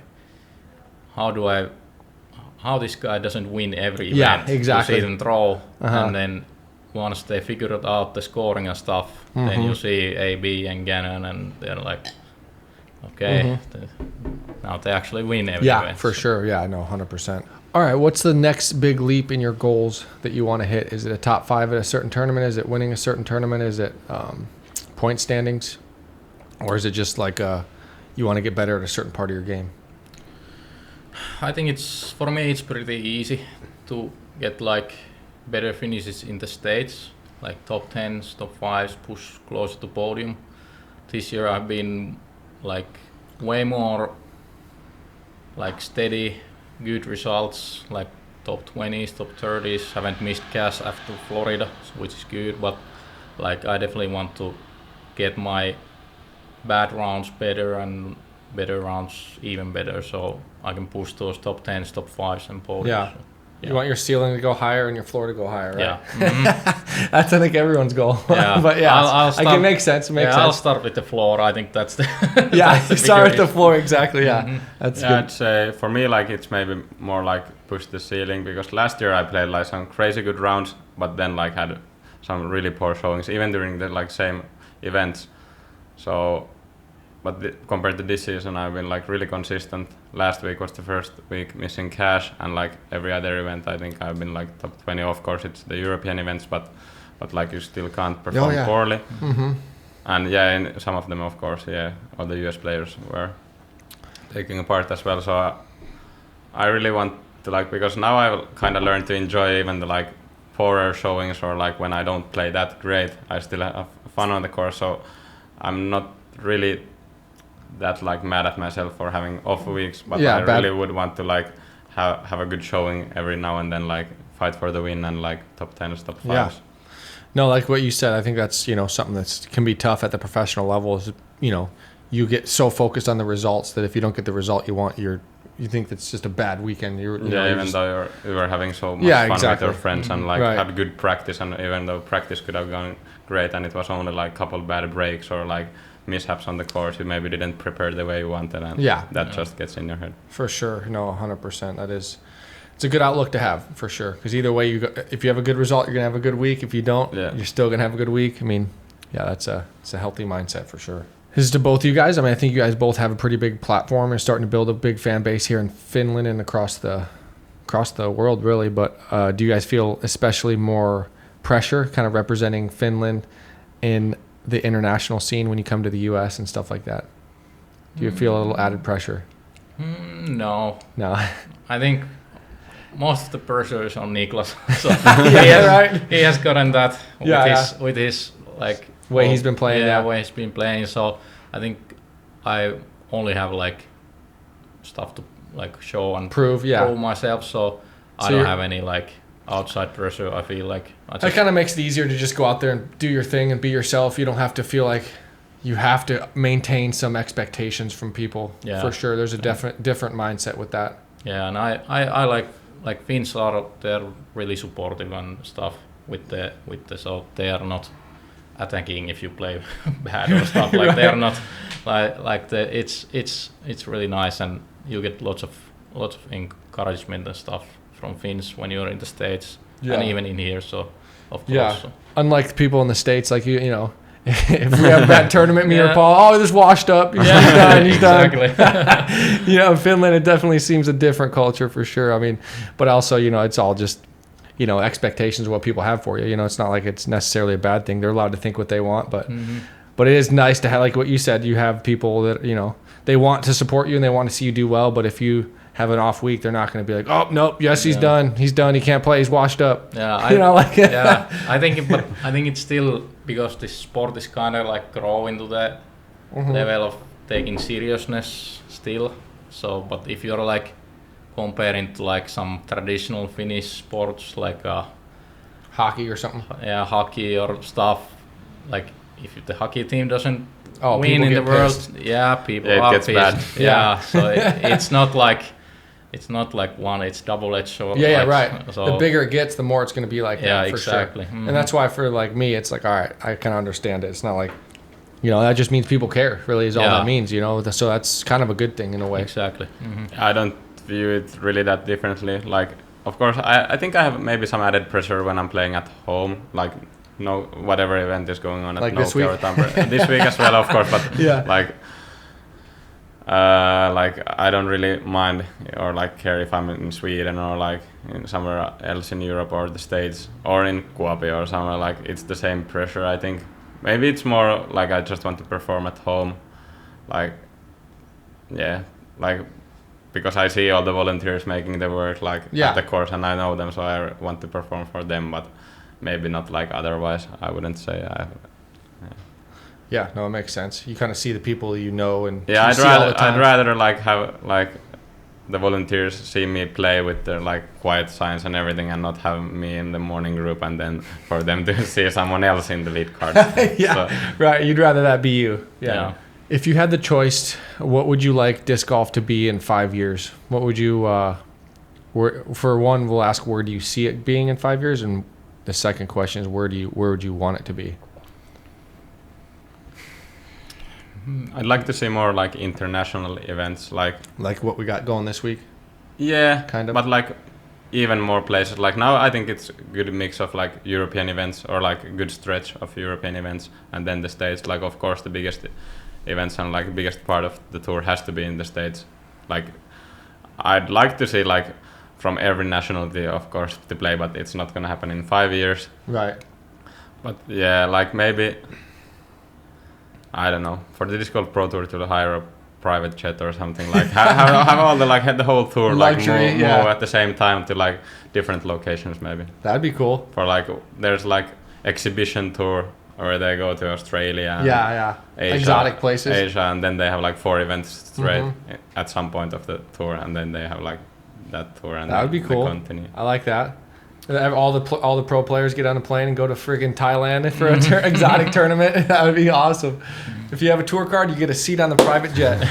how this guy doesn't win every event. Yeah, exactly. You see them throw, and then once they figured out the scoring and stuff, then you see AB and Gannon, and they're like, okay, now they actually win every event. Yeah, for sure. Yeah, I know, 100%. All right, what's the next big leap in your goals that you want to hit? Is it a top 5 at a certain tournament? Is it winning a certain tournament? Is it point standings? Or is it just like you want to get better at a certain part of your game? I think for me it's pretty easy to get like better finishes in the States, like top 10s, top 5s, push closer to podium. This year I've been like way more like steady, good results, like top 20s, top 30s. Haven't missed cash after Florida, which is good, but like I definitely want to get my bad rounds better and better rounds even better, so I can push those top 10s, top 5s and podiums. Yeah. So, You want your ceiling to go higher and your floor to go higher, right? Yeah. That's, I think, everyone's goal. Yeah. But yeah, I'll start, it makes sense. I'll start with the floor. I think that's the start with the floor, exactly. Yeah, that's good. I'd say for me, like, it's maybe more like push the ceiling, because last year I played like some crazy good rounds, but then like had some really poor showings, even during the like same events. So, but compared to this season, I've been like really consistent. Last week was the first week missing cash, and like every other event, I think I've been like top 20. Of course, it's the European events, but like you still can't perform poorly. And yeah, in some of them, of course, all the US players were taking a part as well. So I really want to, like, because now I kind of learned to enjoy even the like poorer showings, or like when I don't play that great, I still have fun on the course. So I'm not really that like mad at myself for having off weeks, but I really would want to like have a good showing every now and then, like fight for the win and like top 10s, top 5s. Yeah. No, like what you said, I think that's, something that can be tough at the professional level is, you get so focused on the results that if you don't get the result you want, you think that's just a bad weekend. Even though you were having so much fun with your friends and like had good practice, and even though practice could have gone great and it was only like a couple bad breaks or like mishaps on the course, you maybe didn't prepare the way you wanted, and that just gets in your head. For sure. No, 100%. It's a good outlook to have, for sure, because either way, if you have a good result, you're gonna have a good week. If you don't, you're still gonna have a good week. I mean, it's a healthy mindset for sure. This is to both you guys. I mean, I think you guys both have a pretty big platform. You're starting to build a big fan base here in Finland and across the world, really. But do you guys feel especially more pressure kind of representing Finland in the international scene when you come to the US and stuff like that? Do you feel a little added pressure? No. I think most of the pressure is on Niklas. So he has gotten that with his like way he's been playing. Way he's been playing. So I think I only have like stuff to like show and prove myself. So I don't have any like outside pressure. I feel like that kind of makes it easier to just go out there and do your thing and be yourself. You don't have to feel like you have to maintain some expectations from people for sure. There's a different mindset with that. Yeah, and I like Finns they're really supportive and stuff with the so they are not attacking if you play bad or stuff like they are not it's really nice, and you get lots of encouragement and stuff from Finns when you're in the States and even in here. So of course. Yeah. Unlike people in the States, like you know, if we have a bad tournament, me or Paul, oh, this washed up. He's done. He's exactly. done. You know, in Finland, it definitely seems a different culture for sure. I mean, but also, you know, it's all just, you know, expectations of what people have for you. You know, it's not like it's necessarily a bad thing. They're allowed to think what they want, but but it is nice to have, like what you said, you have people that, you know, they want to support you and they want to see you do well. But if you have an off week, they're not going to be like, oh nope, he's done. He's done. He can't play. He's washed up. Yeah, you know, like I think it's still because this sport is kind of like growing to the level of taking seriousness still. So, but if you're like comparing to like some traditional Finnish sports like hockey or something. Yeah, hockey or stuff. Like if the hockey team doesn't people win in the world, pissed. People it are gets pissed. bad. Yeah, so it's not like. It's not like one, it's double-edged sword. Yeah, right. So the bigger it gets, the more it's going to be like that, for exactly. sure. And that's why for like me, it's like, all right, I can understand it. It's not like, you know, that just means people care, really is all that means, you know. So that's kind of a good thing in a way. Exactly. I don't view it really that differently. Like, of course, I think I have maybe some added pressure when I'm playing at home, like whatever event is going on at like this week? Nokia or Tampere. This week as well, of course, but like I don't really mind or like care if I'm in Sweden or like in somewhere else in Europe or the States or in Kuopio or somewhere. Like it's the same pressure, I think. Maybe it's more like I just want to perform at home, like because I see all the volunteers making the work at the course and I know them, so I want to perform for them, but maybe not like otherwise. I wouldn't say I. Yeah, no, it makes sense. You kind of see the people you know, and I'd rather like have like the volunteers see me play with their like quiet signs and everything, and not have me in the morning group, and then for them to see someone else in the lead card. Right. You'd rather that be you. Yeah. If you had the choice, what would you like disc golf to be in 5 years? What would you? For one, we'll ask where do you see it being in 5 years, and the second question is where would you want it to be? I'd like to see more like international events, like what we got going this week. Yeah, kind of. But like even more places. Like now, I think it's a good mix of like European events or like a good stretch of European events, and then the States. Like of course the biggest events and like biggest part of the tour has to be in the States. Like I'd like to see like from every nationality, of course, to play, but it's not gonna happen in 5 years. Right. But yeah, like maybe. I don't know, for the Disc Golf Pro Tour to hire a private jet or something, like have all the have the whole tour luxury, like move at the same time to like different locations maybe. That'd be cool. For like there's like exhibition tour where they go to Australia, Asia, exotic places, Asia, and then they have like 4 events straight at some point of the tour, and then they have like that tour, and that would be cool. Continue. I like that. All the pro players get on a plane and go to friggin' Thailand for an exotic tournament. That would be awesome. If you have a tour card, you get a seat on the private jet.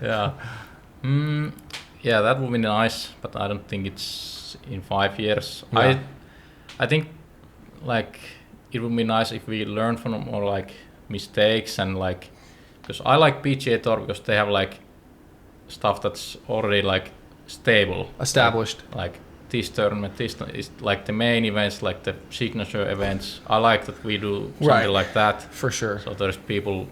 Yeah. Yeah, that would be nice, but I don't think it's in 5 years. Yeah. I think like it would be nice if we learn from more like mistakes and like, because I like PGA Tour because they have like stuff that's already like established, like this tournament, this is like the main events, like the signature events. I like that we do something like that for sure. So there's people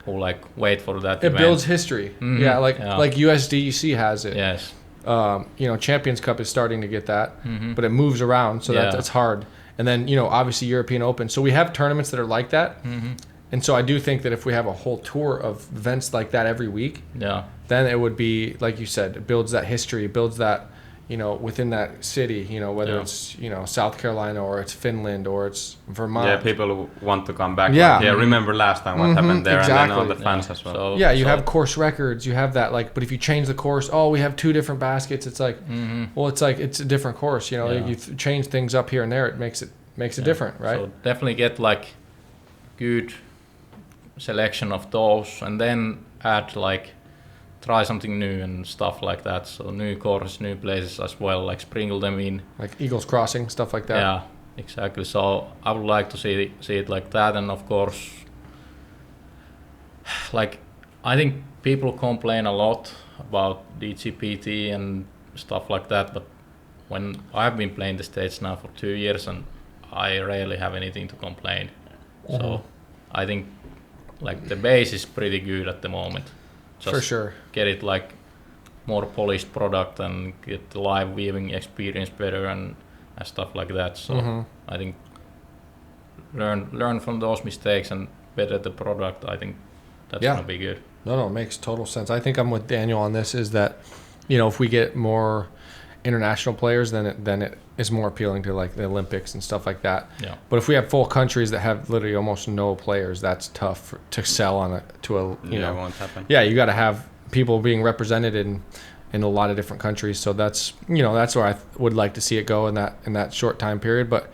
who like wait for that. It event. builds history. Like USDC has it. Yes. You know, Champions Cup is starting to get that, but it moves around, so that's hard. And then you know, obviously European Open. So we have tournaments that are like that. And so I do think that if we have a whole tour of events like that every week, then it would be, like you said, it builds that history, it builds that, you know, within that city, you know, whether it's, you know, South Carolina or it's Finland or it's Vermont. Yeah, people want to come back. Yeah. Like, remember last time what happened there, exactly. And then all the fans as well. So, you have course records, you have that, like, but if you change the course, we have 2 different baskets, it's like, well, it's like, it's a different course, you know, you change things up here and there, it makes it different, right? So definitely get like good selection of those, and then add like try something new and stuff like that. So new courses, new places as well, like sprinkle them in. Like Eagles Crossing, stuff like that. Yeah, exactly. So I would like to see it like that, and of course, like I think people complain a lot about DGPT and stuff like that, but when I've been playing the stage now for 2 years and I rarely have anything to complain. So I think like the base is pretty good at the moment. Just for sure. Get it like more polished product and get the live viewing experience better and stuff like that. So I think learn from those mistakes and better the product. I think that's gonna be good. No, it makes total sense. I think I'm with Daniel on this. Is that if we get more international players, then it is more appealing to like the Olympics and stuff like that. Yeah. But if we have full countries that have literally almost no players, that's tough to sell on it it won't happen. Yeah, you got to have people being represented in a lot of different countries. So that's that's where I would like to see it go in that short time period. But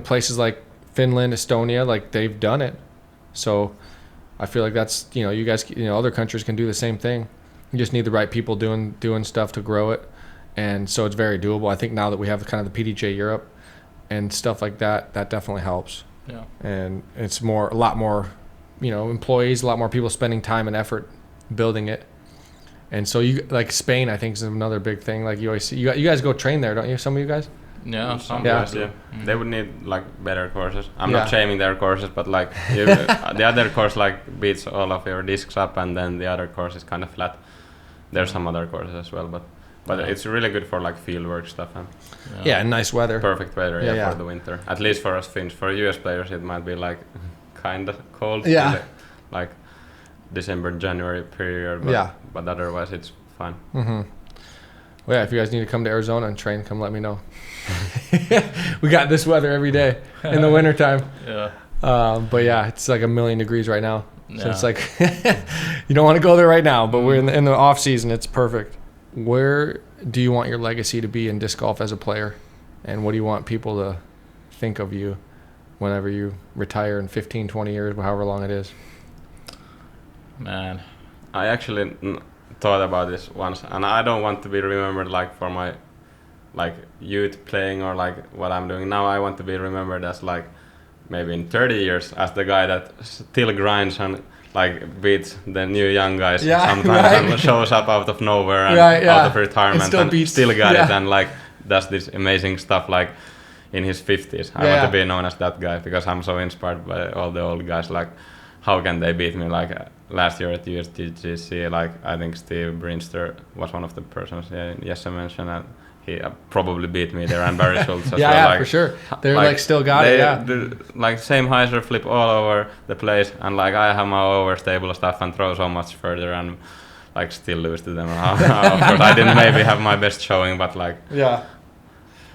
places like Finland, Estonia, like they've done it. So I feel like that's you guys other countries can do the same thing. You just need the right people doing stuff to grow it. And so it's very doable. I think now that we have kind of the PDJ Europe and stuff like that, that definitely helps. Yeah. And it's a lot more, employees, a lot more people spending time and effort building it. And so you like Spain, I think is another big thing. Like you always see, you guys go train there, don't you? Some of you guys? Yeah, some guys, do. They would need like better courses. I'm not shaming their courses, but like the other course like beats all of your discs up, and then the other course is kind of flat. There's some other courses as well, but it's really good for like fieldwork stuff and and nice weather. Perfect weather for the winter. At least for us Finns. For US players it might be like kind of cold. Yeah. Like December, January period. But otherwise it's fine. Mm-hmm. Well, if you guys need to come to Arizona and train, come let me know. We got this weather every day in the wintertime. Yeah. But it's like 1,000,000 degrees right now. So it's like you don't want to go there right now, but we're in the off season. It's perfect. Where do you want your legacy to be in disc golf as a player? And what do you want people to think of you whenever you retire in 15, 20 years, however long it is? Man. I actually thought about this once, and I don't want to be remembered like for my like youth playing or like what I'm doing now. I want to be remembered as like maybe in 30 years as the guy that still grinds and like beats the new young guys sometimes and shows up out of nowhere and out of retirement and still got it and like does this amazing stuff like in his 50s. I want to be known as that guy because I'm so inspired by all the old guys. Like how can they beat me? Like last year at USTGC, like I think Steve Brinster was one of the persons Jesse mentioned, and he probably beat me there, and Barry Schultz as well. Yeah, like, for sure. They're like still got it. Like same hyzer flip all over the place, and like I have my overstable stuff and throw so much further, and like still lose to them. Of course, I didn't maybe have my best showing, but like yeah,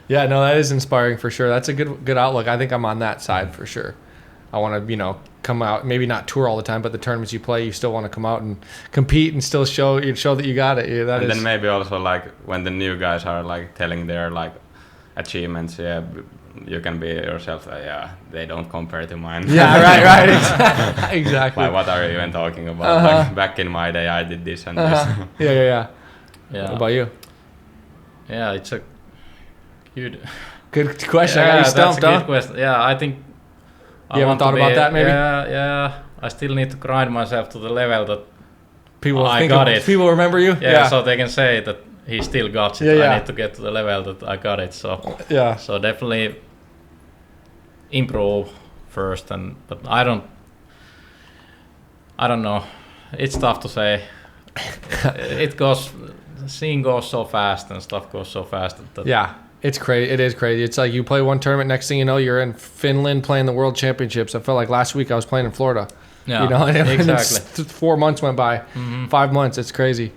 no, that is inspiring for sure. That's a good outlook. I think I'm on that side for sure. I want to come out, maybe not tour all the time, but the tournaments you play, you still want to come out and compete and still show that you got it. Then maybe also like when the new guys are like telling their like achievements, you can be yourself. They don't compare to mine. Yeah, right, exactly. Like what are you even talking about? Like back in my day, I did this and this. Yeah. What about you? Yeah, it's a good question. I got you stumped, that's a good question. Yeah, I think. You haven't thought about that, maybe? Yeah. I still need to grind myself to the level that people it. People remember you. Yeah, so they can say that he still got it. I need to get to the level that I got it. So So definitely improve first, but I don't know. It's tough to say. Scene goes so fast and stuff goes so fast. It's crazy. It is crazy. It's like you play one tournament, next thing you know, you're in Finland playing the World Championships. I felt like last week I was playing in Florida. Yeah, exactly. 4 months went by. 5 months. It's crazy.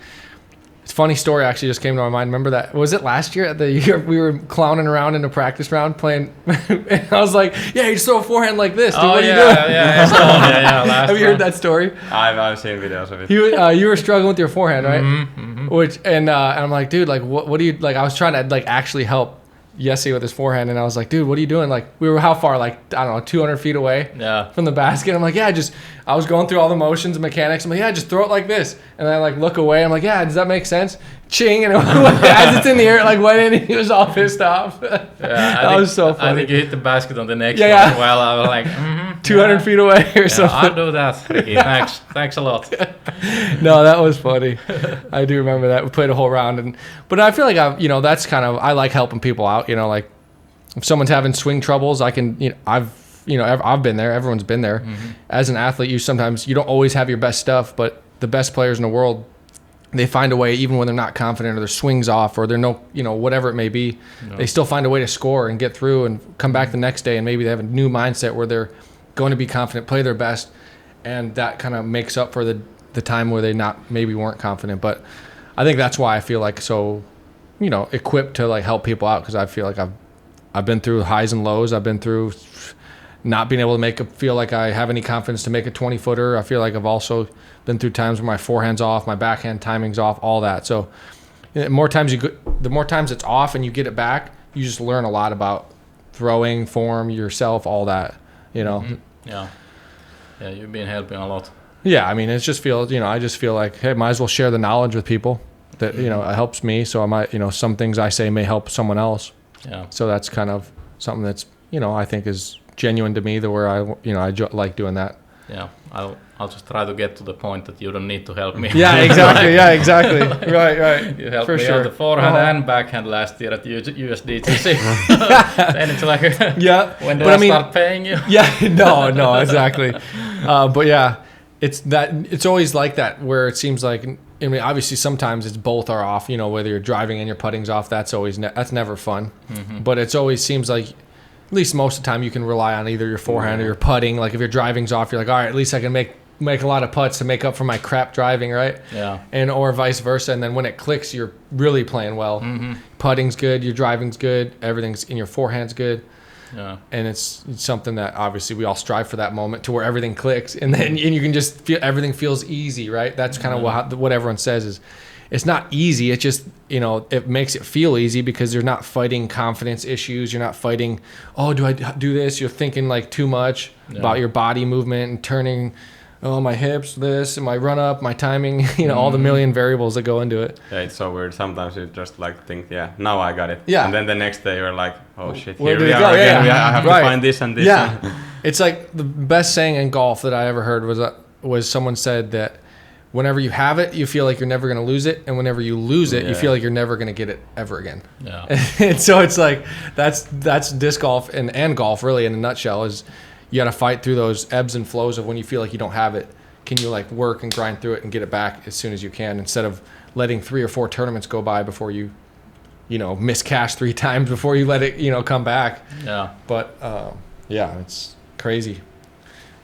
It's a funny story actually just came to my mind. Remember that? Was it last year? We were clowning around in a practice round playing. And I was like, you just throw a forehand like this. Dude, what are you doing? Yeah. Have you heard that story? I've seen videos of it. You were struggling with your forehand, right? Mm-hmm. And I'm like, dude, like what do you like? I was trying to like actually help Jesse with his forehand, and I was like, dude, what are you doing? Like, we were how far? Like, I don't know, 200 feet away from the basket. I'm like, yeah, I was going through all the motions and mechanics. I'm like, yeah, just throw it like this. And I like look away. I'm like, yeah, does that make sense? Ching, and as it's in the air, it like went in, and he was all pissed off. That was so funny. I think you hit the basket on the next one as well. I was like, 200 feet away or something. I'll do that, Ricky. Thanks a lot. No, that was funny. I do remember that. We played a whole round, but I feel like that's kind of, I like helping people out. Like if someone's having swing troubles, I can, I've been there. Everyone's been there. Mm-hmm. As an athlete, you don't always have your best stuff, but the best players in the world, they find a way, even when they're not confident or their swing's off or they're whatever it may be, they still find a way to score and get through and come back the next day, and maybe they have a new mindset where they're going to be confident, play their best, and that kind of makes up for the time where they weren't confident. But I think that's why I feel like so, equipped to like help people out, because I feel like I've been through highs and lows. I've been through not being able to feel like I have any confidence to make a 20-footer. I feel like I've also been through times where my forehand's off, my backhand timing's off, all that. So the more times it's off and you get it back, you just learn a lot about throwing, form, yourself, all that, Mm-hmm. Yeah, you've been helping a lot. Yeah, I mean, I just feel like, hey, might as well share the knowledge with people that, it helps me. So I might, some things I say may help someone else. Yeah. So that's kind of something that's, I think is genuine to me, where I like doing that. Yeah, I'll just try to get to the point that you don't need to help me. Yeah, exactly. Yeah, exactly. Right. You helped me on the forehand and backhand last year at USDTC. Then it's like, when do I start paying you? Yeah, no, exactly. But yeah, it's always like that, where it seems like, I mean, obviously sometimes it's both are off. Whether you're driving and your putting's off, that's never fun. Mm-hmm. But it's always seems like, at least most of the time, you can rely on either your forehand or your putting. Like if your driving's off, you're like, all right, at least I can make a lot of putts to make up for my crap driving, right? Yeah. Or vice versa. And then when it clicks, you're really playing well. Mm-hmm. Putting's good, your driving's good, everything's in your forehand's good. Yeah. And it's something that obviously we all strive for, that moment to where everything clicks, and then you can just feel everything feels easy, right? That's kind of what everyone says is, it's not easy. It's just, it makes it feel easy because you're not fighting confidence issues. You're not fighting, oh, do I do this? You're thinking like too much about your body movement and turning, oh, my hips, this, and my run up, my timing, all the million variables that go into it. Yeah, it's so weird. Sometimes you just like think, now I got it. Yeah. And then the next day you're like, oh shit, where here we are again. I have to find this and this. Yeah. It's like the best saying in golf that I ever heard was someone said that whenever you have it, you feel like you're never going to lose it. And whenever you lose it, you feel like you're never going to get it ever again. Yeah. And so it's like, that's disc golf and golf really in a nutshell, is you got to fight through those ebbs and flows of when you feel like you don't have it. Can you like work and grind through it and get it back as soon as you can, instead of letting 3 or 4 tournaments go by before you miss cash 3 times before you let it, come back. Yeah. But it's crazy.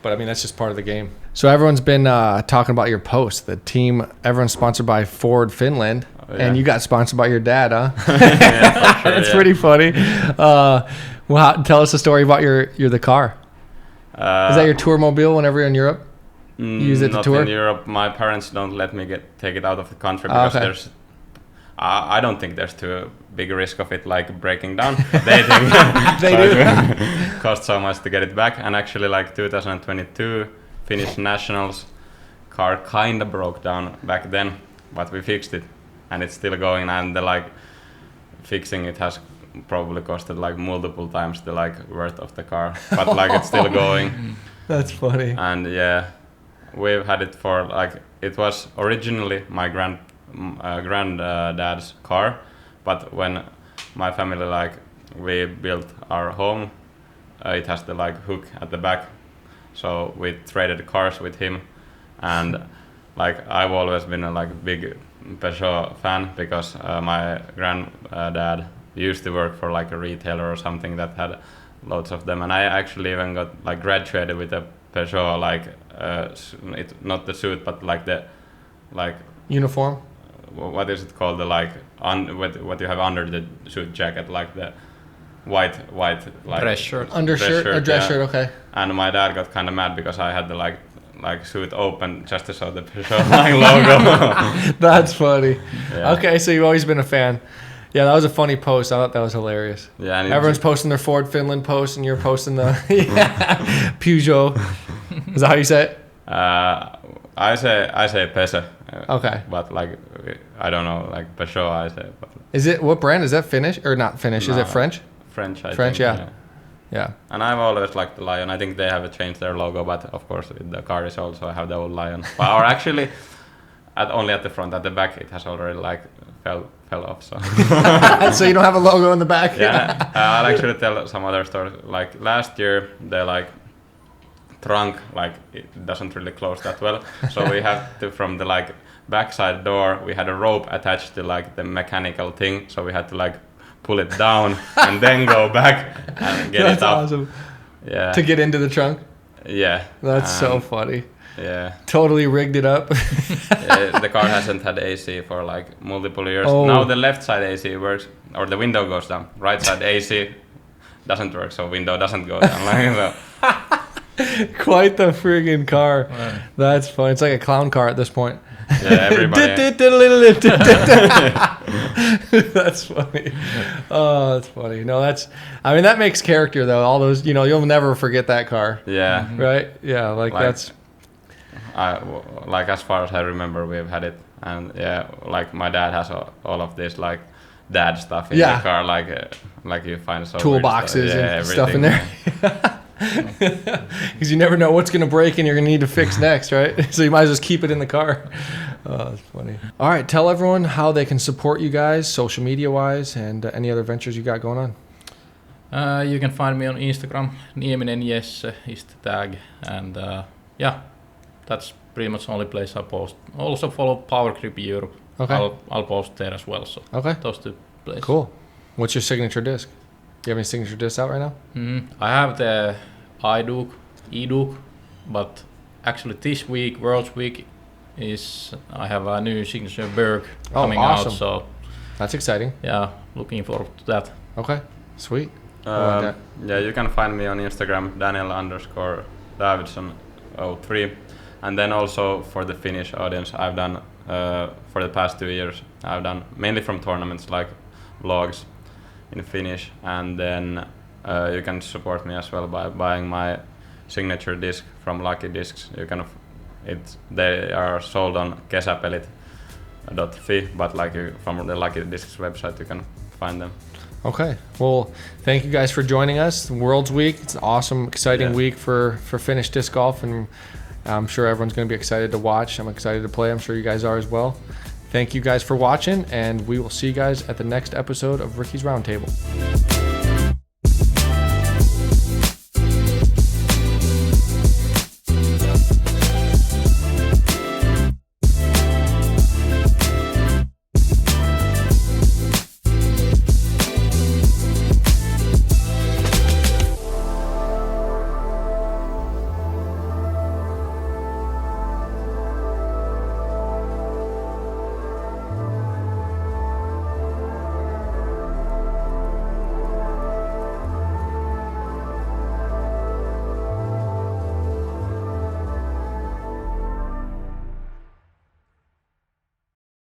But I mean, that's just part of the game. So everyone's been talking about your post. The team, everyone's sponsored by Ford Finland, and you got sponsored by your dad, huh? Yeah, sure, that's pretty funny. Tell us a story about the car. Is that your tour mobile whenever you're in Europe? You use it to tour? Not in Europe. My parents don't let me take it out of the country because there's. I don't think there's too big a risk of it like breaking down. They think they do. It costs so much to get it back. And actually, like 2022 Finnish Nationals car kind of broke down back then, but we fixed it, and it's still going. And the fixing it has probably costed like multiple times the worth of the car, but it's still going. That's funny. And we've had it for it was originally my granddad's car, but when my family we built our home, it has the hook at the back, so we traded cars with him. And I've always been a big Peugeot fan because my granddad used to work for a retailer or something that had loads of them, and I actually even got graduated with a Peugeot not the suit but the uniform. What is it called? What you have under the suit jacket, the white dress shirt. Undershirt or dress shirt, okay. And my dad got kind of mad because I had the suit open just to show the Peugeot logo. That's funny. Yeah. Okay, so you've always been a fan. Yeah, that was a funny post. I thought that was hilarious. Yeah, and everyone's posting their Ford Finland post, and you're posting the Peugeot. Is that how you say it? I say Pese. Okay. But like I don't know, like Peugeot I say. But is it what brand? Is that Finnish or not Finnish? No, Is it French? French, I French, think. Yeah. And I've always liked the lion. I think they have changed their logo, but of course the car is also have the old lion. Or actually, only at the front. At the back, it has already like fell off. So. So you don't have a logo in the back. Yeah. I'll actually tell some other stories. Like last year, the like trunk like it doesn't really close that well. So we had to from the like backside door. We had a rope attached to like the mechanical thing. So we had to like pull it down and then go back and get it up. That's awesome. Yeah. To get into the trunk? Yeah. That's so funny. Yeah. Totally rigged it up. The car hasn't had AC for like multiple years. Oh. Now the left side AC works, or the window goes down. Right side AC doesn't work, so window doesn't go down. Like, so. Quite the friggin' car. Wow. That's funny. It's like a clown car at this point. Yeah, everybody. That's funny. Oh, that's funny. No, I mean, that makes character though. All those, you'll never forget that car. Yeah. Right? Yeah, like that's. Like as far as I remember, we've had it, and yeah, like my dad has all of this like dad stuff in the car, like you find so toolboxes and stuff in there. Because you never know what's going to break and you're going to need to fix next, right? So you might as well just keep it in the car. Oh, that's funny. All right, tell everyone how they can support you guys, social media-wise, and any other ventures you got going on. You can find me on Instagram. Nieminen Jesse is the tag. And that's pretty much the only place I post. Also follow Power Grip Europe. Okay. I'll post there as well. So those two places. Cool. What's your signature disc? Do you have any signature discs out right now? I have the E-Duke, but actually this week, World's Week, I have a new signature Berg coming out. So that's exciting. Yeah, looking forward to that. Okay, sweet. Yeah, you can find me on Instagram, Daniel_Davidsson 03. And then also for the Finnish audience, I've done for the past 2 years, I've done mainly from tournaments like vlogs in Finnish, and then you can support me as well by buying my signature disc from Lucky Discs. They are sold on kesäpelit.fi, but from the Lucky Discs website you can find them. Okay, well, thank you guys for joining us. World's Week, it's an awesome, exciting week for Finnish disc golf, and I'm sure everyone's going to be excited to watch. I'm excited to play. I'm sure you guys are as well. Thank you guys for watching, and we will see you guys at the next episode of Ricky's Roundtable.